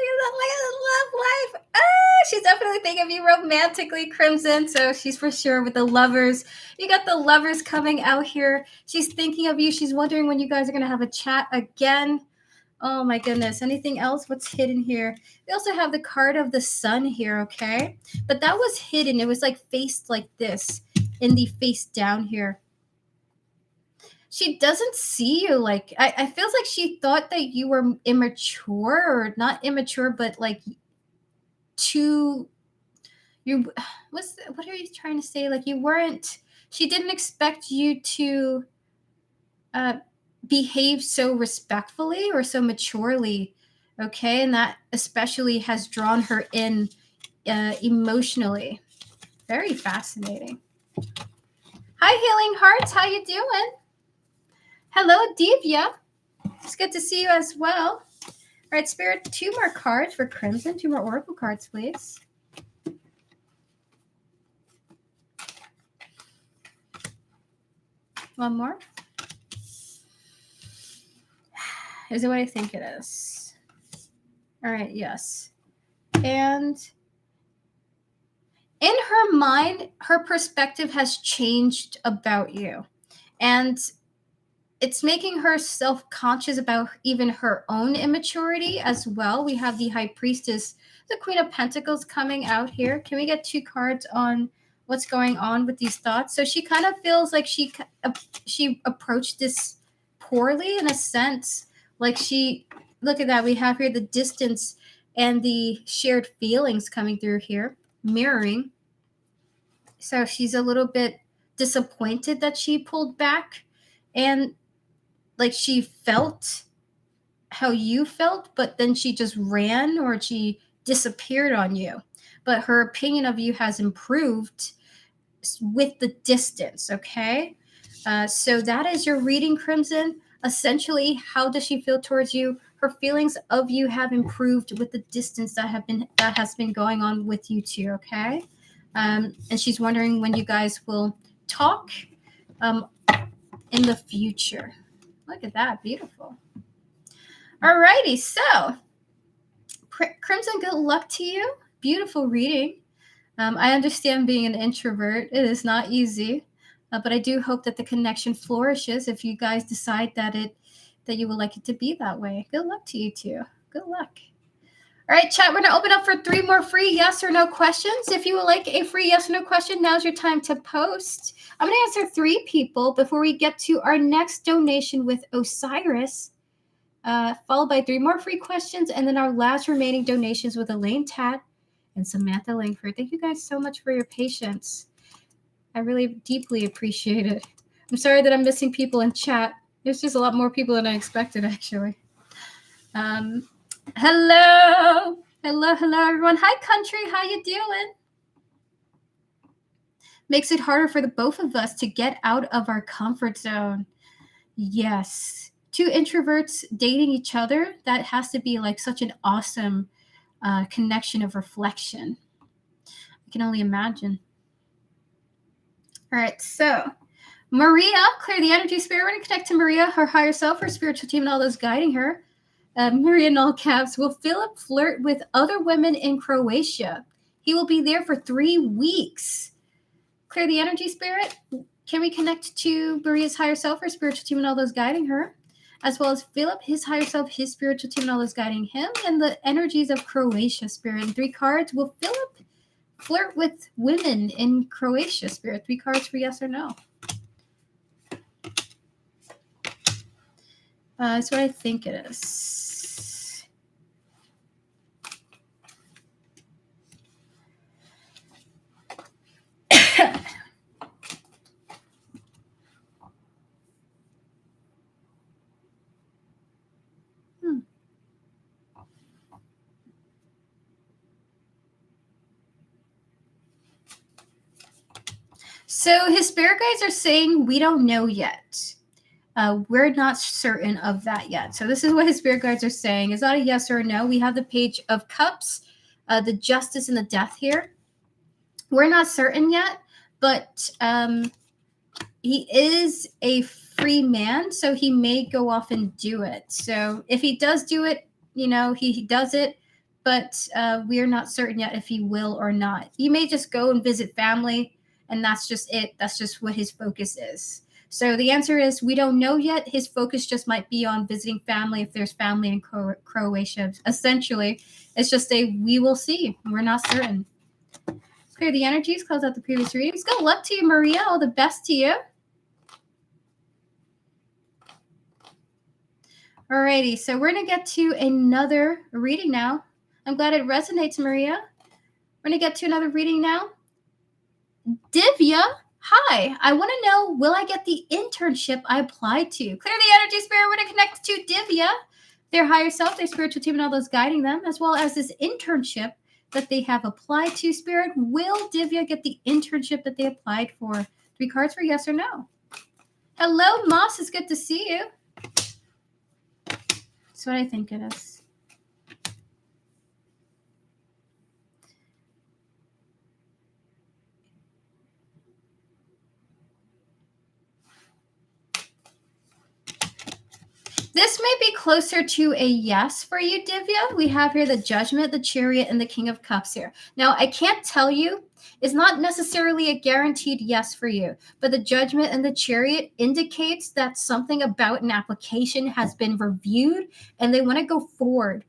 Look at the love life. She's definitely thinking of you romantically, Crimson. So she's for sure with the Lovers. You got the Lovers coming out here. She's thinking of you. She's wondering when you guys are going to have a chat again. Oh my goodness. Anything else? What's hidden here? We also have the card of the Sun here, okay? But that was hidden. It was like faced like this in the face down here. She doesn't see you like, I feels like she thought that you were immature, or not immature, but like too, what are you trying to say? Like she didn't expect you to behave so respectfully or so maturely, okay? And that especially has drawn her in emotionally. Very fascinating. Hi, Healing Hearts. How you doing? Hello, Divya. It's good to see you as well. All right, Spirit, 2 more cards for Crimson. 2 more oracle cards, please. One more. Is it what I think it is? All right, yes. And in her mind, her perspective has changed about you. And it's making her self-conscious about even her own immaturity as well. We have the High Priestess, the Queen of Pentacles coming out here. Can we get 2 cards on what's going on with these thoughts? So she kind of feels like she approached this poorly in a sense. Like look at that. We have here the distance and the shared feelings coming through here, mirroring. So she's a little bit disappointed that she pulled back, and like she felt how you felt, but then she just ran or she disappeared on you. But her opinion of you has improved with the distance, okay? So that is your reading, Crimson. Essentially, how does she feel towards you? Her feelings of you have improved with the distance that has been going on with you two, okay? And she's wondering when you guys will talk in the future. Look at that, beautiful. Alrighty, so Crimson, good luck to you. Beautiful reading. I understand being an introvert. It is not easy, but I do hope that the connection flourishes if you guys decide that you would like it to be that way. Good luck to you too. Good luck. All right, chat, we're going to open up for 3 more free yes or no questions. If you would like a free yes or no question, now's your time to post. I'm going to answer 3 people before we get to our next donation with Osiris, followed by 3 more free questions, and then our last remaining donations with Elaine Tat and Samantha Langford. Thank you guys so much for your patience. I really deeply appreciate it. I'm sorry that I'm missing people in chat. There's just a lot more people than I expected, actually. Hello, everyone. Hi, country. How you doing? Makes it harder for the both of us to get out of our comfort zone. Yes. 2 introverts dating each other, that has to be like such an awesome connection of reflection. I can only imagine. All right, so Maria, clear the energy spirit. We're going to connect to Maria, her higher self, her spiritual team, and all those guiding her. Maria in all caps. Will Philip flirt with other women in Croatia? He will be there for 3 weeks. Clear the energy spirit. Can we connect to Maria's higher self, her spiritual team, and all those guiding her? As well as Philip, his higher self, his spiritual team, and all those guiding him, and the energies of Croatia, spirit. And 3 cards. Will Philip flirt with women in Croatia, spirit? 3 cards for yes or no. That's what I think it is. So his spirit guides are saying we don't know yet. We're not certain of that yet. So this is what his spirit guides are saying. It's not a yes or a no. We have the Page of Cups, the Justice, and the Death here. We're not certain yet, but he is a free man, so he may go off and do it. So if he does do it, he does it, but we are not certain yet if he will or not. He may just go and visit family, and that's just it. That's just what his focus is. So the answer is we don't know yet. His focus just might be on visiting family if there's family in Croatia. Essentially, it's just we will see. We're not certain. Clear the energies, close out the previous readings. Good luck to you, Maria. All the best to you. Alrighty, so we're going to get to another reading now. I'm glad it resonates, Maria. We're going to get to another reading now. Divya, hi. I want to know, will I get the internship I applied to? Clear the energy, spirit. We're going to connect to Divya, their higher self, their spiritual team, and all those guiding them, as well as this internship that they have applied to, spirit. Will Divya get the internship that they applied for? 3 cards for yes or no. Hello, Moss. It's good to see you. That's what I think it is. This may be closer to a yes for you, Divya. We have here the Judgment, the Chariot, and the King of Cups here. Now, I can't tell you. It's not necessarily a guaranteed yes for you, but the Judgment and the Chariot indicates that something about an application has been reviewed and they want to go forward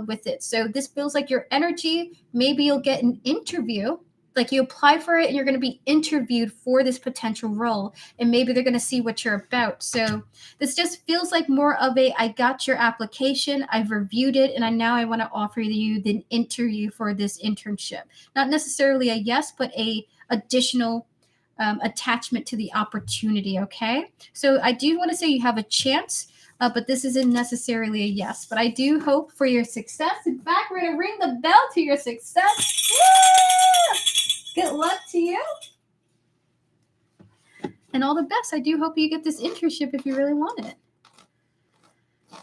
with it. So this feels like your energy. Maybe you'll get an interview. Like you apply for it and you're going to be interviewed for this potential role, and maybe they're going to see what you're about. So this just feels like more of I got your application, I've reviewed it, and now I want to offer you the interview for this internship. Not necessarily a yes, but a additional attachment to the opportunity, okay? So I do want to say you have a chance, but this isn't necessarily a yes. But I do hope for your success. In fact, we're going to ring the bell to your success. Woo! Good luck to you. And all the best. I do hope you get this internship if you really want it.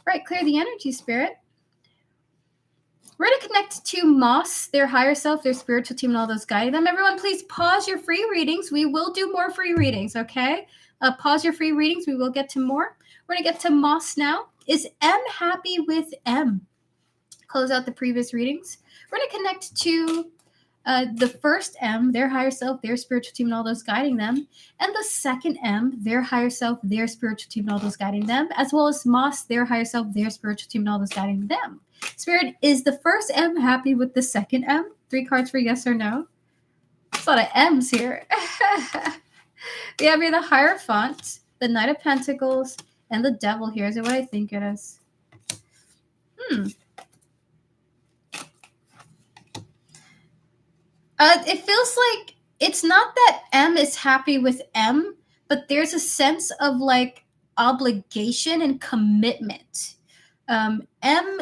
Right, clear the energy, spirit. We're going to connect to Moss, their higher self, their spiritual team, and all those guiding them. Everyone, please pause your free readings. We will do more free readings, okay? Pause your free readings. We will get to more. We're going to get to Moss now. Is M happy with M? close out the previous readings. We're going to connect to the first M, their higher self, their spiritual team, and all those guiding them. And the second M, their higher self, their spiritual team, and all those guiding them. As well as Moss, their higher self, their spiritual team, and all those guiding them. Spirit, is the first M happy with the second M? 3 cards for yes or no. There's a lot of M's here. We have here the Hierophant, the Knight of Pentacles, and the Devil here. Is it what I think it is? It feels like it's not that M is happy with M, but there's a sense of like obligation and commitment. M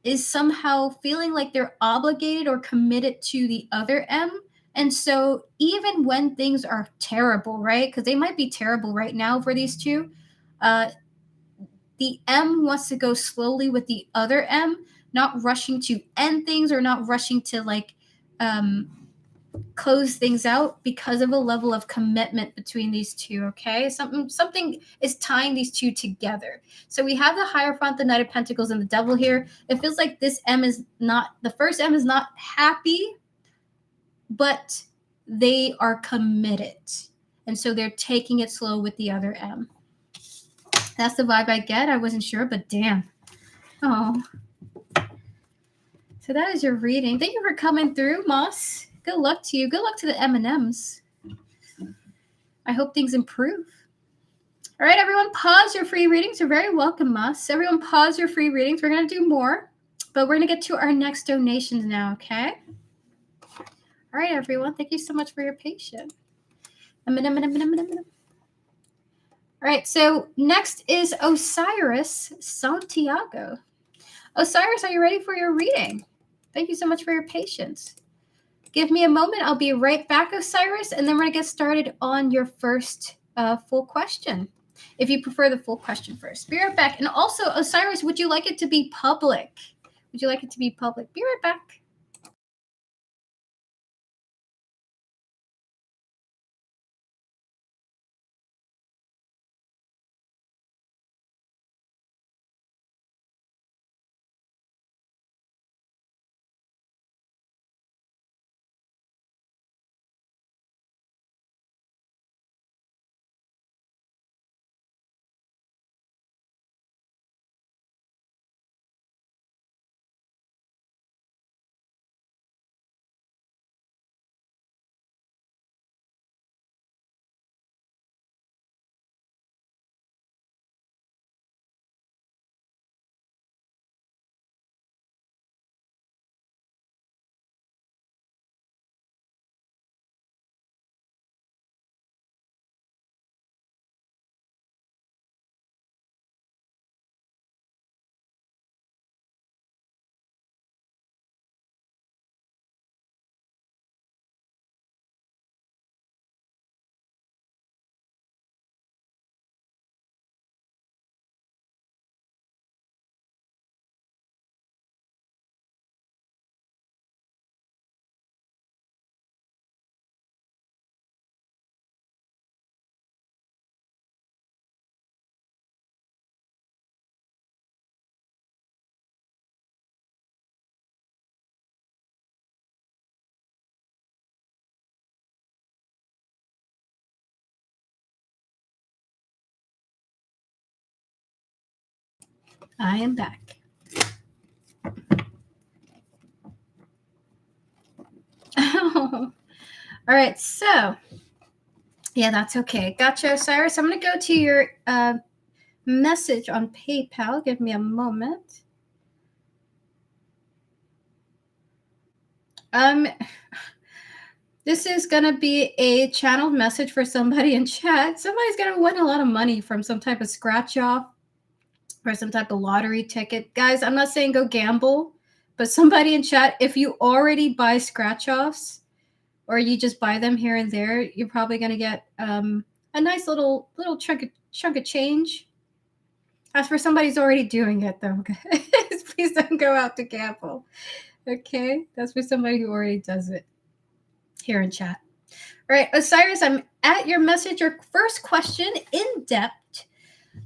is somehow feeling like they're obligated or committed to the other M. And so even when things are terrible, right? Because they might be terrible right now for these two, the M wants to go slowly with the other M, not rushing to end things or not rushing to like close things out because of a level of commitment between these two. Okay, something is tying these two together. So we have the Hierophant, the Knight of Pentacles, and the Devil here. It feels like this M is not, the first M is not happy, but they are committed, and so they're taking it slow with the other M. That's the vibe I get. I wasn't sure, but damn. Oh, so that is your reading. Thank you for coming through, Moss. Good luck to you. Good luck to the M&Ms. I hope things improve. All right, everyone, pause your free readings. You're very welcome, Moss. Everyone, pause your free readings. We're going to do more, but we're going to get to our next donations now, okay? All right, everyone. Thank you so much for your patience. All right, so next is Osiris Santiago. Osiris, are you ready for your reading? Thank you so much for your patience. Give me a moment. I'll be right back, Osiris, and then we're going to get started on your first full question. If you prefer the full question first. Be right back. And also, Osiris, would you like it to be public? Would you like it to be public? Be right back. I am back. All right, so yeah, that's okay. Gotcha, Osiris. I'm going to go to your message on PayPal. Give me a moment. This is going to be a channeled message for somebody in chat. Somebody's going to win a lot of money from some type of scratch off or some type of lottery ticket. Guys, I'm not saying go gamble, but somebody in chat, if you already buy scratch offs or you just buy them here and there, you're probably going to get a nice little chunk of change. As for somebody who's already doing it, though, guys, please don't go out to gamble. Okay? That's for somebody who already does it here in chat. All right, Osiris, I'm at your message. Your first question, in depth.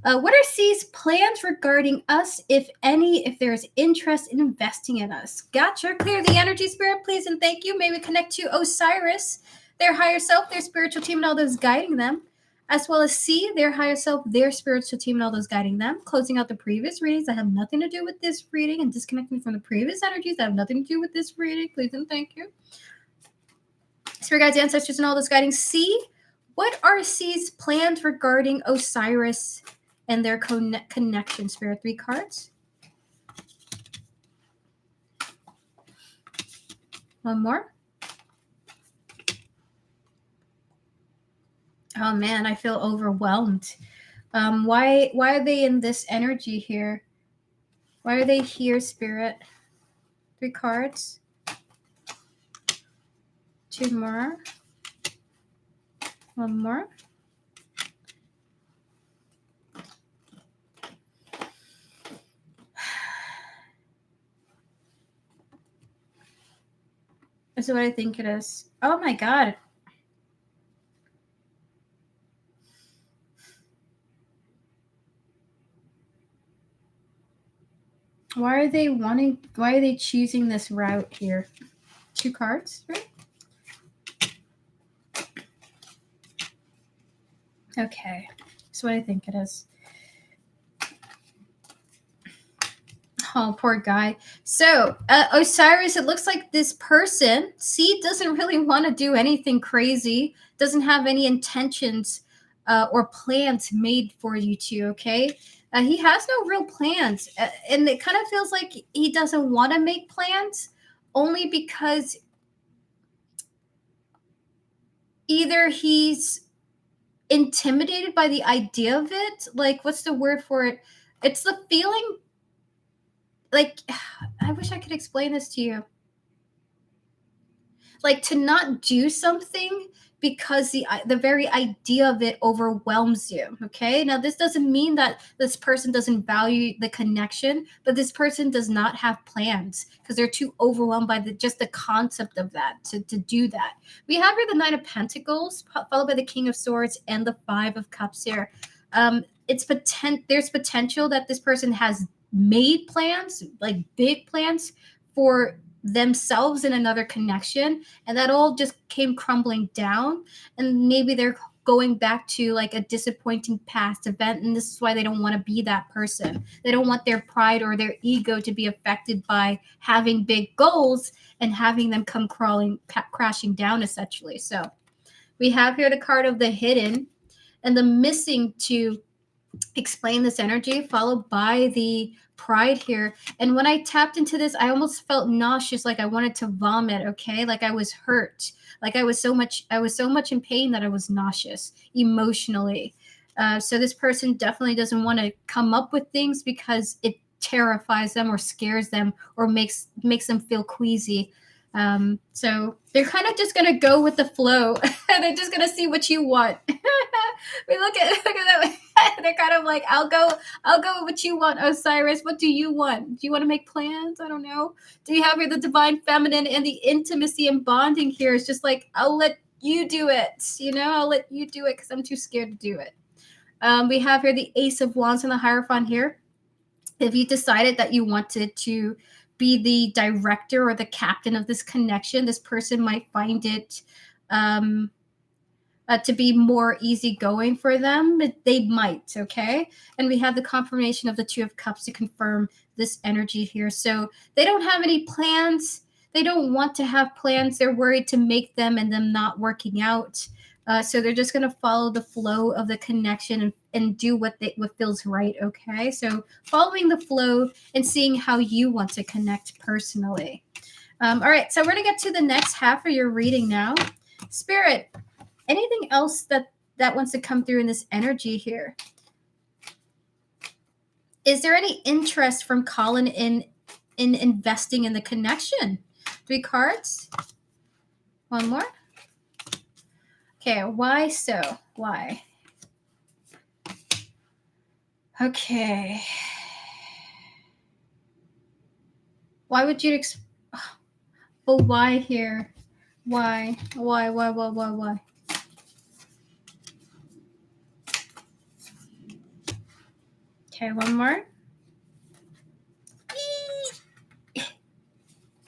What are C's plans regarding us, if any, if there is interest in investing in us? Gotcha. Clear the energy, Spirit, please, and thank you. May we connect to Osiris, their higher self, their spiritual team, and all those guiding them, as well as C, their higher self, their spiritual team, and all those guiding them. Closing out the previous readings that have nothing to do with this reading and disconnecting from the previous energies that have nothing to do with this reading, please and thank you. Spirit guides, ancestors, and all those guiding C. What are C's plans regarding Osiris and their connection? Spirit, 3 cards. One more. Oh man, I feel overwhelmed. Why are they in this energy here? Why are they here, Spirit? 3 cards. 2 more. 1 more. This is what I think it is. Oh my God. Why are they choosing this route here? 2 cards, right? Okay. That's what I think it is. Oh, poor guy. So, Osiris, it looks like this person, C, doesn't really want to do anything crazy, doesn't have any intentions or plans made for you two, okay? He has no real plans. And it kind of feels like he doesn't want to make plans only because either he's intimidated by the idea of it. Like, what's the word for it? It's the feeling. Like, I wish I could explain this to you. Like, to not do something because the very idea of it overwhelms you. Okay, now this doesn't mean that this person doesn't value the connection, but this person does not have plans because they're too overwhelmed by just the concept of that to do that. We have here the Knight of Pentacles followed by the King of Swords and the 5 of Cups here. There's potential that this person has made plans, like big plans for themselves in another connection, and that all just came crumbling down, and maybe they're going back to like a disappointing past event, and this is why they don't want to be that person. They don't want their pride or their ego to be affected by having big goals and having them come crashing down, essentially. So we have here the card of the hidden and the missing to explain this energy, followed by the pride here. And when I tapped into this, I almost felt nauseous, like I wanted to vomit. Okay, like I was hurt, like I was so much in pain that I was nauseous emotionally. So this person definitely doesn't want to come up with things because it terrifies them or scares them or makes them feel queasy. So they're kind of just gonna go with the flow. They're just gonna see what you want. We look at that. They're kind of like, I'll go with what you want, Osiris. What do you want? Do you want to make plans? I don't know. Do you have here the divine feminine and the intimacy and bonding here? It's just like, I'll let you do it. I'll let you do it because I'm too scared to do it. We have here the Ace of Wands and the Hierophant here. If you decided that you wanted to be the director or the captain of this connection, this person might find it to be more easygoing for them. They might, okay? And we have the confirmation of the 2 of Cups to confirm this energy here. So they don't have any plans. They don't want to have plans. They're worried to make them and them not working out. So they're just going to follow the flow of the connection and do what feels right, okay? So following the flow and seeing how you want to connect personally. All right, so we're going to get to the next half of your reading now. Spirit, anything else that wants to come through in this energy here? Is there any interest from Colin in investing in the connection? 3 cards. 1 more. Okay, why so? Why? Okay. Why would you but why here? Why? Okay, one more.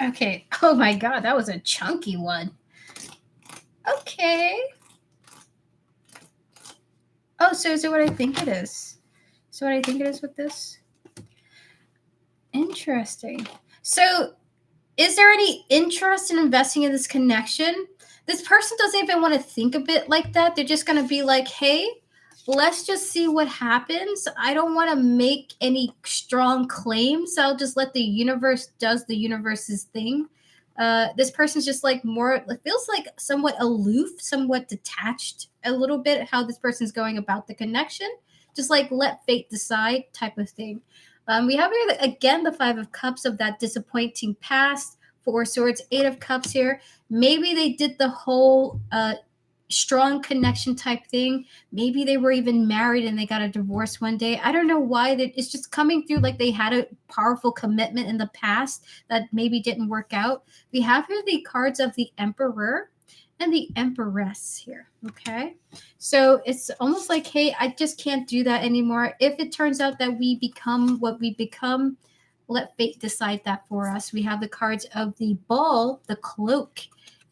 Okay. Oh my God, that was a chunky one. Okay. Oh, so is it what I think it is? So what I think it is with this? Interesting. So is there any interest in investing in this connection? This person doesn't even want to think of it like that. They're just going to be like, hey, let's just see what happens. I don't want to make any strong claims. I'll just let the universe does the universe's thing. This person's just like more, it feels like somewhat aloof, somewhat detached a little bit how this person's going about the connection. Just like let fate decide type of thing. We have here again the Five of Cups of that disappointing past. Four Swords, Eight of Cups here. Maybe they did the whole strong connection type thing. Maybe they were even married and they got a divorce one day. I don't know why. It's just coming through like they had a powerful commitment in the past that maybe didn't work out. We have here the cards of the Emperor and the Empress here. Okay. So it's almost like, hey, I just can't do that anymore. If it turns out that we become what we become, let fate decide that for us. We have the cards of the Ball, the Cloak,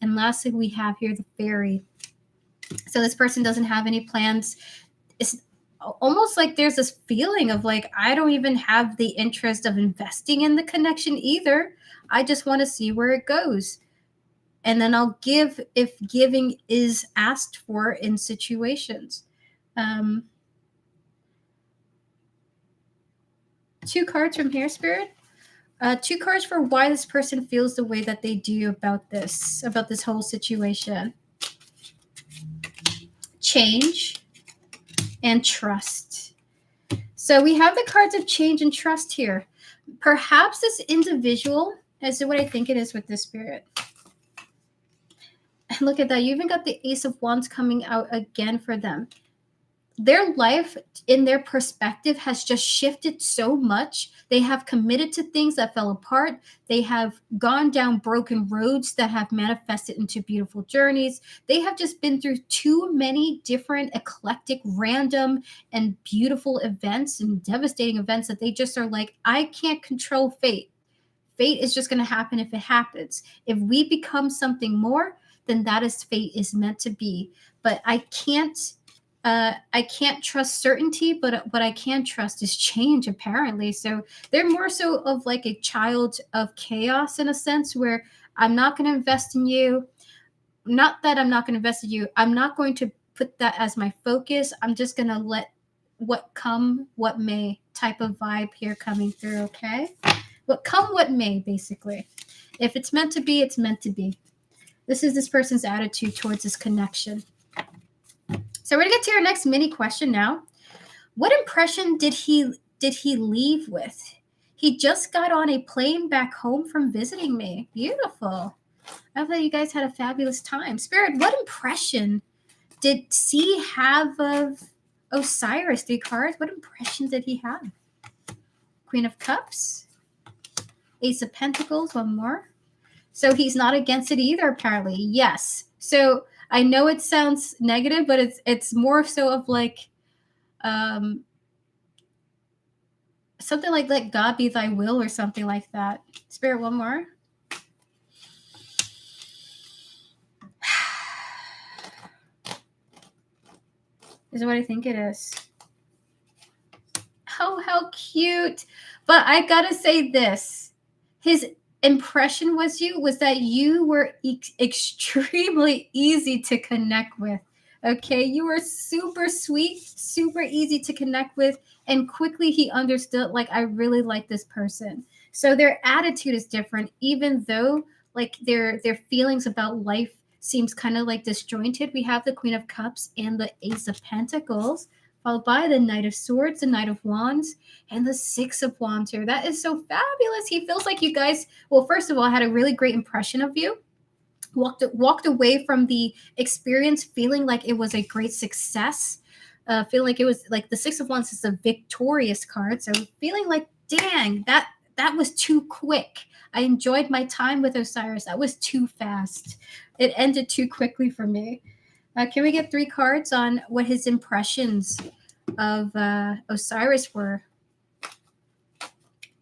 and lastly, we have here the Fairy. So this person doesn't have any plans. It's almost like there's this feeling of like, I don't even have the interest of investing in the connection either. I just want to see where it goes. And then I'll give if giving is asked for in situations. Two cards from here, Spirit. Two cards for why this person feels the way that they do about this whole situation. Change and trust. So we have the cards of change and trust here. Perhaps this individual, as to what I think it is with this Spirit. And look at that. You even got the Ace of Wands coming out again for them. Their life in their perspective has just shifted so much. They have committed to things that fell apart. They have gone down broken roads that have manifested into beautiful journeys. They have just been through too many different eclectic, random, and beautiful events and devastating events that they just are like, I can't control fate. Fate is just going to happen if it happens. If we become something more, then that is fate is meant to be. But I can't trust certainty, but what I can trust is change, apparently. So they're more so of like a child of chaos in a sense, where I'm not going to invest in you. Not that I'm not going to invest in you. I'm not going to put that as my focus. I'm just going to let what come, what may type of vibe here coming through, okay? What come, what may, basically. If it's meant to be, it's meant to be. This is this person's attitude towards this connection. So we're gonna get to your next mini question now. What impression did he leave with? He just got on a plane back home from visiting me. Beautiful. I hope that you guys had a fabulous time. Spirit, what impression did C have of Osiris? 3 cards. What impression did he have? Queen of Cups. Ace of Pentacles. One more. So he's not against it either, apparently. Yes. So I know it sounds negative, but it's more so of like something like let God be thy will or something like that. Spirit, one more. Is what I think it is. Oh, how cute. But I gotta say this. His impression was that you were extremely easy to connect with. Okay, you were super sweet, super easy to connect with, and quickly he understood, like, I really like this person. So their attitude is different, even though like their feelings about life seems kind of like disjointed. We have the Queen of Cups and the Ace of Pentacles, followed by the Knight of Swords, the Knight of Wands, and the Six of Wands here. That is so fabulous. He feels like you guys, well, first of all, had a really great impression of you. Walked away from the experience feeling like it was a great success. Feeling like it was like the Six of Wands is a victorious card. So feeling like, dang, that was too quick. I enjoyed my time with Osiris. That was too fast. It ended too quickly for me. Can we get 3 cards on what his impressions of Osiris were?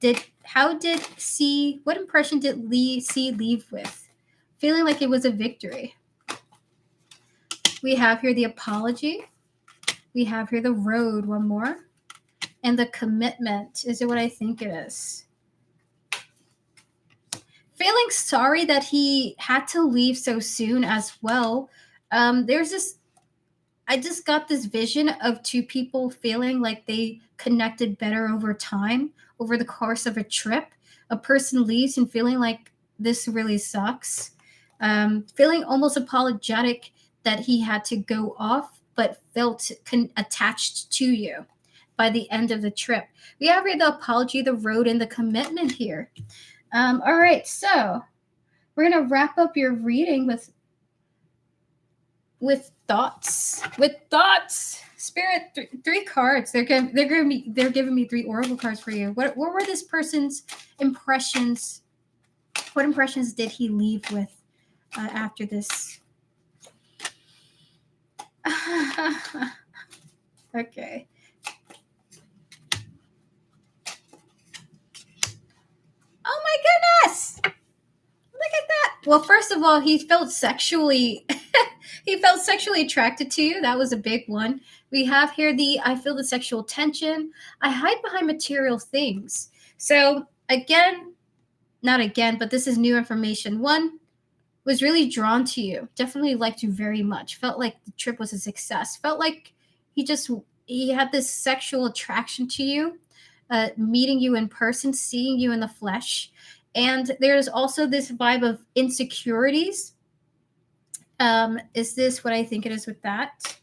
What impression did C leave with? Feeling like it was a victory. We have here the apology. We have here the road, one more. And the commitment. Is it what I think it is? Feeling sorry that he had to leave so soon as well. I just got this vision of two people feeling like they connected better over time, over the course of a trip. A person leaves and feeling like this really sucks. Feeling almost apologetic that he had to go off, but felt attached to you by the end of the trip. We have here the apology, the road, and the commitment here. All right, so we're going to wrap up your reading with thoughts. Spirit, three cards. They're giving me three oracle cards for you. What were this person's impressions? What impressions did he leave with after this? Okay. Oh my goodness! Look at that. Well, first of all, he felt sexually attracted to you. That was a big one. We have here I feel the sexual tension. I hide behind material things. So not again, but this is new information. One, was really drawn to you. Definitely liked you very much. Felt like the trip was a success. Felt like he had this sexual attraction to you. Meeting you in person, seeing you in the flesh. And there's also this vibe of insecurities. Is this what I think it is with that?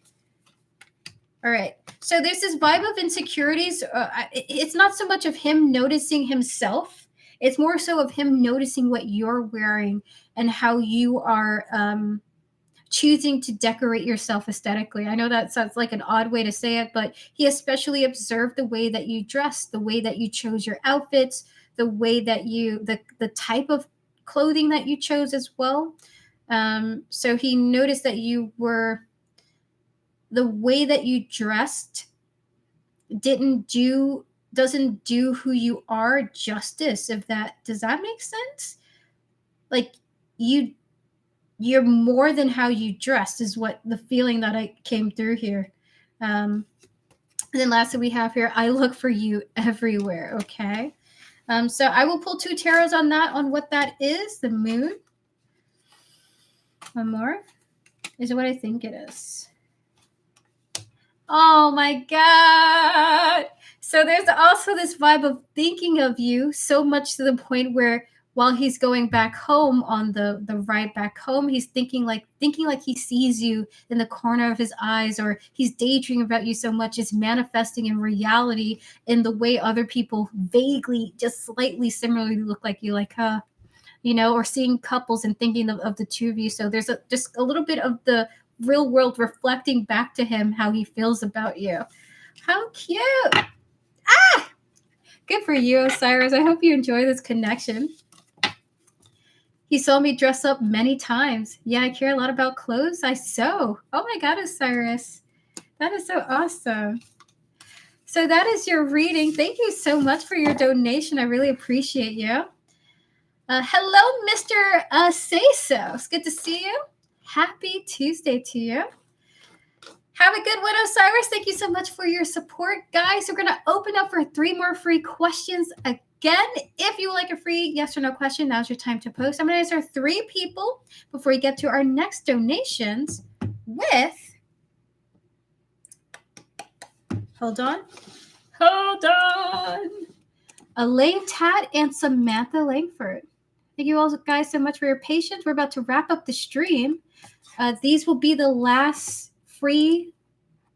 All right. So there's this vibe of insecurities. It's not so much of him noticing himself. It's more so of him noticing what you're wearing and how you are choosing to decorate yourself aesthetically. I know that sounds like an odd way to say it, but he especially observed the way that you dressed, the way that you chose your outfits, the way that the type of clothing that you chose as well. So he noticed that the way that you dressed doesn't do who you are justice. Does that make sense? Like you're more than how you dressed is what the feeling that I came through here. And then lastly, we have here, I look for you everywhere. Okay. So I will pull two tarots on what that is. The moon. One more. Is it what I think it is? Oh my God. So there's also this vibe of thinking of you so much to the point where while he's going back home on the ride back home, he's thinking like he sees you in the corner of his eyes, or he's daydreaming about you so much it's manifesting in reality in the way other people vaguely, just slightly similarly look like you, like, or seeing couples and thinking of the two of you. So there's just a little bit of the real world reflecting back to him how he feels about you. How cute. Good for you, Osiris. I hope you enjoy this connection. He saw me dress up many times. Yeah, I care a lot about clothes. I sew. Oh my God, Osiris. That is so awesome. So that is your reading. Thank you so much for your donation. I really appreciate you. Hello, Mr. Say So. It's good to see you. Happy Tuesday to you. Have a good one, Osiris. Thank you so much for your support. Guys, we're going to open up for 3 more free questions again. If you would like a free yes or no question, now's your time to post. I'm going to answer 3 people before we get to our next donations with... Hold on. Elaine Tat and Samantha Langford. Thank you all guys so much for your patience. We're about to wrap up the stream. These will be the last free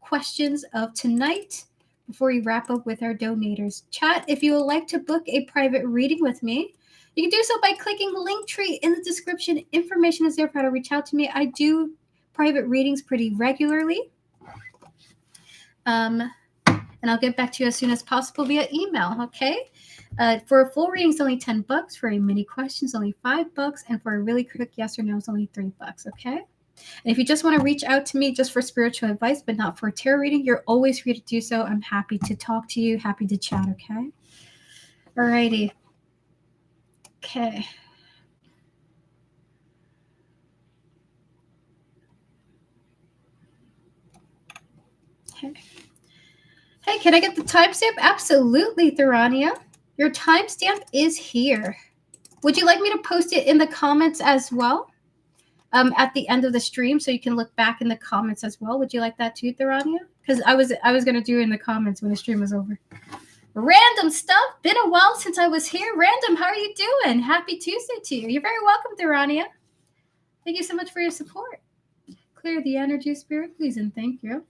questions of tonight before we wrap up with our donators. Chat, if you would like to book a private reading with me, you can do so by clicking the link tree in the description. Information is there for how to reach out to me. I do private readings pretty regularly. And I'll get back to you as soon as possible via email, okay? For a full reading, it's only $10. For a mini question, it's only $5. And for a really quick yes or no, it's only $3, okay? And if you just want to reach out to me just for spiritual advice, but not for a tarot reading, you're always free to do so. I'm happy to talk to you, happy to chat, okay? All Alrighty. Okay. Okay. Hey, can I get the timestamp? Absolutely, Thorania. Your timestamp is here. Would you like me to post it in the comments as well? At the end of the stream, so you can look back in the comments as well. Would you like that too, Thorania? Because I was gonna do it in the comments when the stream was over. Random stuff. Been a while since I was here. Random, how are you doing? Happy Tuesday to you. You're very welcome, Thorania. Thank you so much for your support. Clear the energy, spirit, please, and thank you.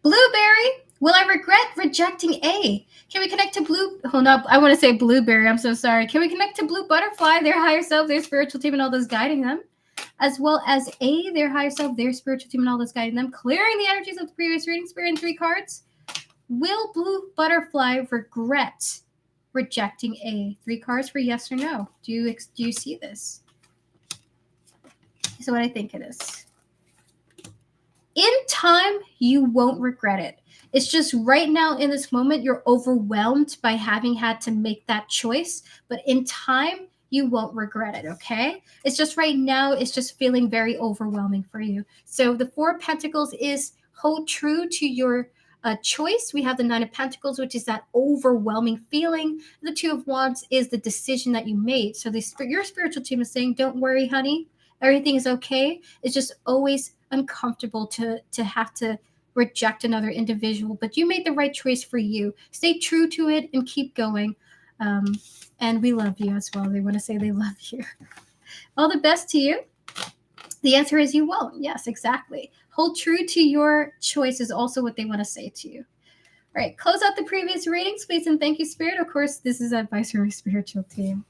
Blueberry, will I regret rejecting A? Can we connect to blue? Hold up, I want to say blueberry. I'm so sorry. Can we connect to blue butterfly, their higher self, their spiritual team, and all those guiding them? As well as A, their higher self, their spiritual team, and all those guiding them, clearing the energies of the previous reading, spirit, and 3 cards. Will blue butterfly regret rejecting A? 3 cards for yes or no. Do you see this? This is what I think it is. In time, you won't regret it. It's just right now in this moment, you're overwhelmed by having had to make that choice. But in time, you won't regret it, okay? It's just right now, it's just feeling very overwhelming for you. So the 4 of Pentacles is hold true to your choice. We have the 9 of Pentacles, which is that overwhelming feeling. The 2 of Wands is the decision that you made. So your spiritual team is saying, don't worry, honey. Everything is okay. It's just always uncomfortable to have to reject another individual, but you made the right choice for you. Stay true to it and keep going. And we love you as well. They want to say they love you. All the best to you. The answer is you won't. Yes, exactly. Hold true to your choice is also what they want to say to you. All right, close out the previous readings, please, and thank you, Spirit. Of course, this is advice from your spiritual team.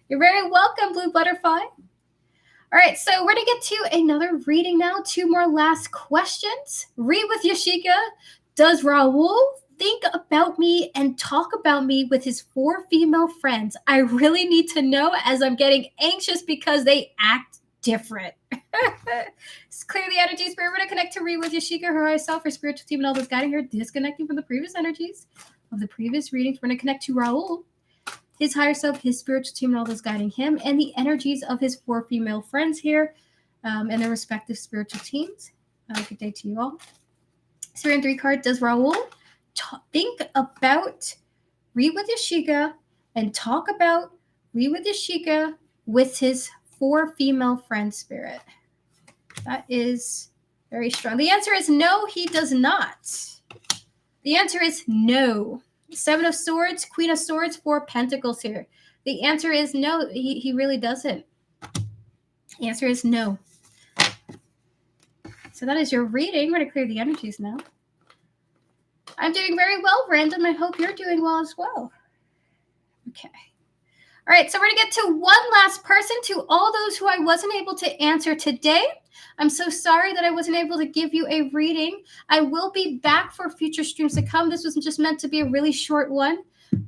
You're very welcome, Blue Butterfly. All right, so we're going to get to another reading now. 2 more last questions. Read with Yashika. Does Raul think about me and talk about me with his 4 female friends? I really need to know, as I'm getting anxious because they act different. Clear the energy, Spirit. We're going to connect to Read with Yashika, her higher self, her spiritual team, and all those guiding her, disconnecting from the previous energies of the previous readings. We're going to connect to Raul, his higher self, his spiritual team, and all those guiding him, and the energies of his 4 female friends here and their respective spiritual teams. Good day to you all. Spirit and 3 card. Does Raul think about Read with Yashika and talk about Read with Yashika with his 4 female friends, Spirit? That is very strong. The answer is no, he does not. The answer is no. 7 of Swords, Queen of Swords, 4 Pentacles here. The answer is no, he really doesn't. The answer is no. So that is your reading. We're going to clear the energies now. I'm doing very well, Random. I hope you're doing well as well. Okay. All right, so we're going to get to one last person, to all those who I wasn't able to answer today. I'm so sorry that I wasn't able to give you a reading. I will be back for future streams to come. This was just meant to be a really short one.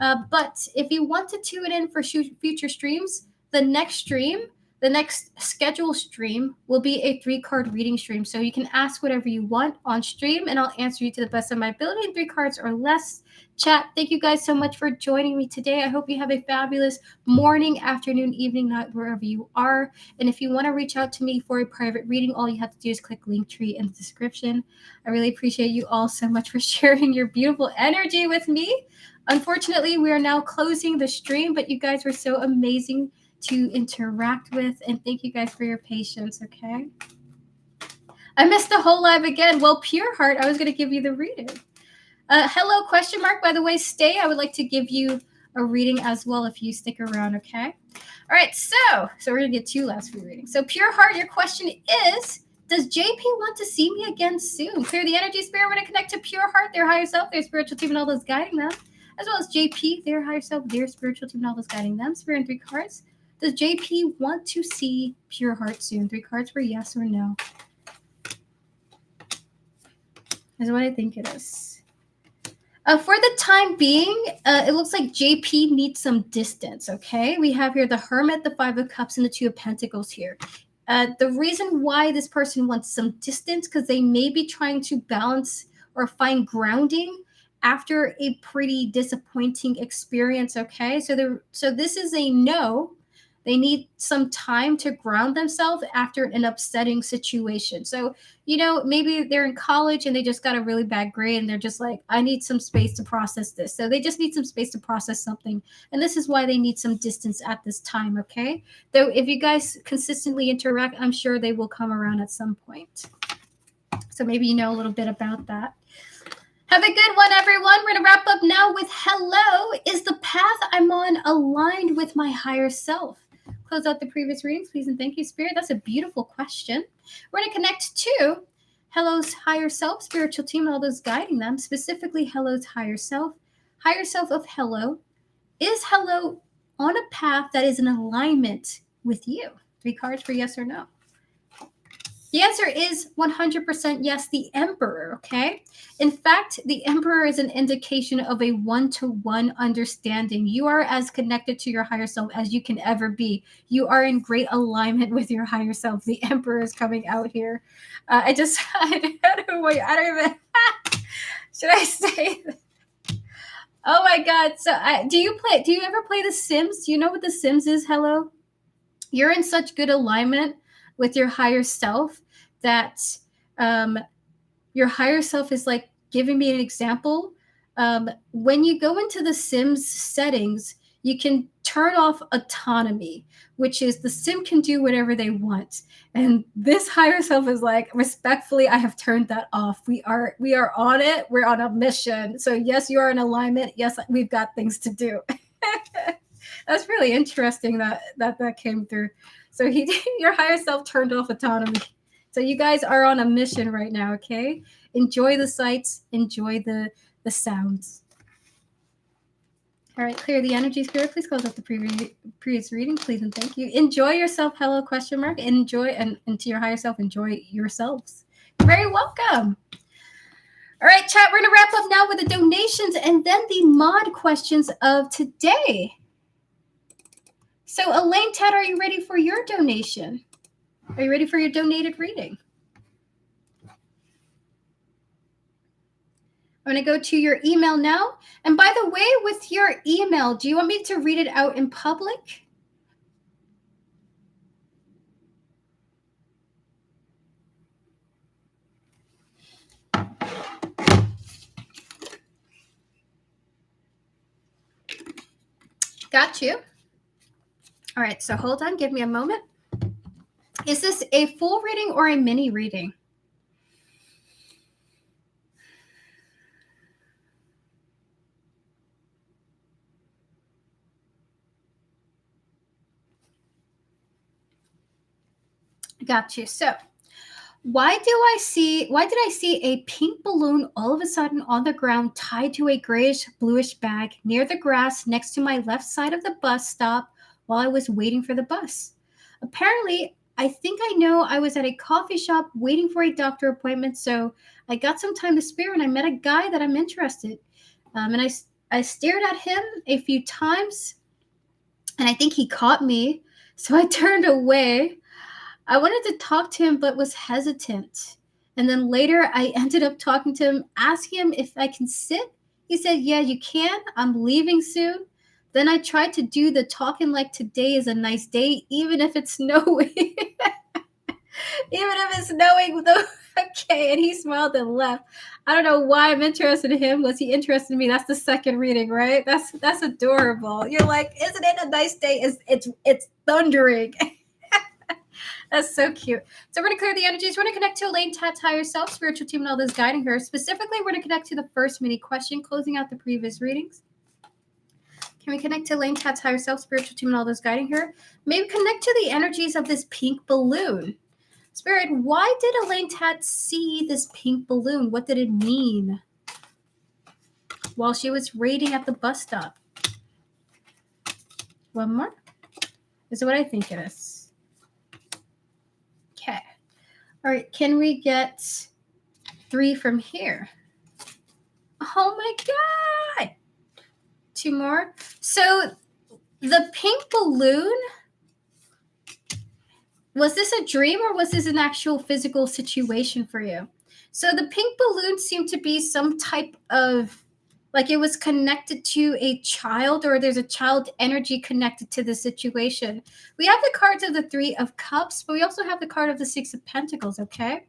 But if you want to tune in for future streams, the next scheduled stream will be a 3-card reading stream. So you can ask whatever you want on stream, and I'll answer you to the best of my ability in 3 cards or less. Chat, thank you guys so much for joining me today. I hope you have a fabulous morning, afternoon, evening, night, wherever you are. And if you want to reach out to me for a private reading, all you have to do is click Linktree in the description. I really appreciate you all so much for sharing your beautiful energy with me. Unfortunately, we are now closing the stream, but you guys were so amazing to interact with, and thank you guys for your patience. Okay, I missed the whole live again. Well, Pure Heart, I was going to give you the reading. Hello, question mark. By the way, stay. I would like to give you a reading as well if you stick around. Okay. All right. So we're going to get 2 last free readings. So Pure Heart, your question is, does JP want to see me again soon? Clear the energy, Spirit. We're going to connect to Pure Heart, their higher self, their spiritual team, and all those guiding them, as well as JP, their higher self, their spiritual team, and all those guiding them. Spirit and 3 cards. Does JP want to see Pure Heart soon? 3 cards for yes or no. Is what I think it is. For the time being, it looks like JP needs some distance, okay? We have here the Hermit, the 5 of Cups, and the 2 of Pentacles here. The reason why this person wants some distance, because they may be trying to balance or find grounding after a pretty disappointing experience. Okay, so this is a no. They need some time to ground themselves after an upsetting situation. So, maybe they're in college and they just got a really bad grade and they're just like, I need some space to process this. So they just need some space to process something. And this is why they need some distance at this time. Okay, though if you guys consistently interact, I'm sure they will come around at some point. So maybe you know a little bit about that. Have a good one, everyone. We're going to wrap up now with hello. Is the path I'm on aligned with my higher self? Close out the previous readings, please, and thank you, Spirit. That's a beautiful question. We're going to connect to Hello's higher self, spiritual team, all those guiding them, specifically Hello's higher self of Hello. Is Hello on a path that is in alignment with you? 3 cards for yes or no. The answer is 100% yes, the Emperor, okay? In fact, the Emperor is an indication of a one-to-one understanding. You are as connected to your higher self as you can ever be. You are in great alignment with your higher self. The Emperor is coming out here. I don't even, should I say that? Oh my God. So do you ever play The Sims? Do you know what The Sims is, Hello? You're in such good alignment with your higher self that your higher self is like giving me an example. When you go into the Sims settings, you can turn off autonomy, which is the Sim can do whatever they want. And this higher self is like, respectfully, I have turned that off. We are on it. We're on a mission. So yes, you are in alignment. Yes, we've got things to do. That's really interesting that came through. So your higher self turned off autonomy. So you guys are on a mission right now, okay? Enjoy the sights, enjoy the sounds. All right, clear the energy, Spirit. Please close out the previous reading, please, and thank you. Enjoy yourself, Hello, question mark. Enjoy, and to your higher self, enjoy yourselves. You're very welcome. All right, chat, we're going to wrap up now with the donations and then the mod questions of today. So, Elaine, Ted, are you ready for your donation? Are you ready for your donated reading? I'm going to go to your email now. And by the way, with your email, do you want me to read it out in public? Got you. All right, so hold on. Give me a moment. Is this a full reading or a mini reading? Got you. So why did I see a pink balloon all of a sudden on the ground tied to a grayish bluish bag near the grass next to my left side of the bus stop while I was waiting for the bus? Apparently, I think I know I was at a coffee shop waiting for a doctor appointment, so I got some time to spare and I met a guy that I'm interested. And I stared at him a few times and I think he caught me, so I turned away. I wanted to talk to him but was hesitant. And then later I ended up talking to him, asking him if I can sit. He said, yeah, you can. I'm leaving soon. Then I tried to do the talking like today is a nice day, even if it's snowing. Even if it's snowing, though. Okay, and he smiled and left. I don't know why I'm interested in him. Was he interested in me? That's the second reading, right? That's adorable. You're like, isn't it a nice day? It's thundering. That's so cute. So we're going to clear the energies. We're going to connect to Elaine Tat's higher self, spiritual team, and all those guiding her. Specifically, we're going to connect to the first mini question, closing out the previous readings. Can we connect to Elaine Tat's higher self, spiritual team, and all those guiding her? Maybe connect to the energies of this pink balloon. Spirit, why did Elaine Tat see this pink balloon? What did it mean while she was waiting at the bus stop? One more? Is what I think it is. Okay. All right. Can we get 3 from here? Oh my God. 2 more. So the pink balloon Was this a dream or was this an actual physical situation for you? So the pink balloon seemed to be some type of, like it was connected to a child, or there's a child energy connected to the situation. We have the cards of the Three of Cups, but we also have the card of the Six of Pentacles, okay?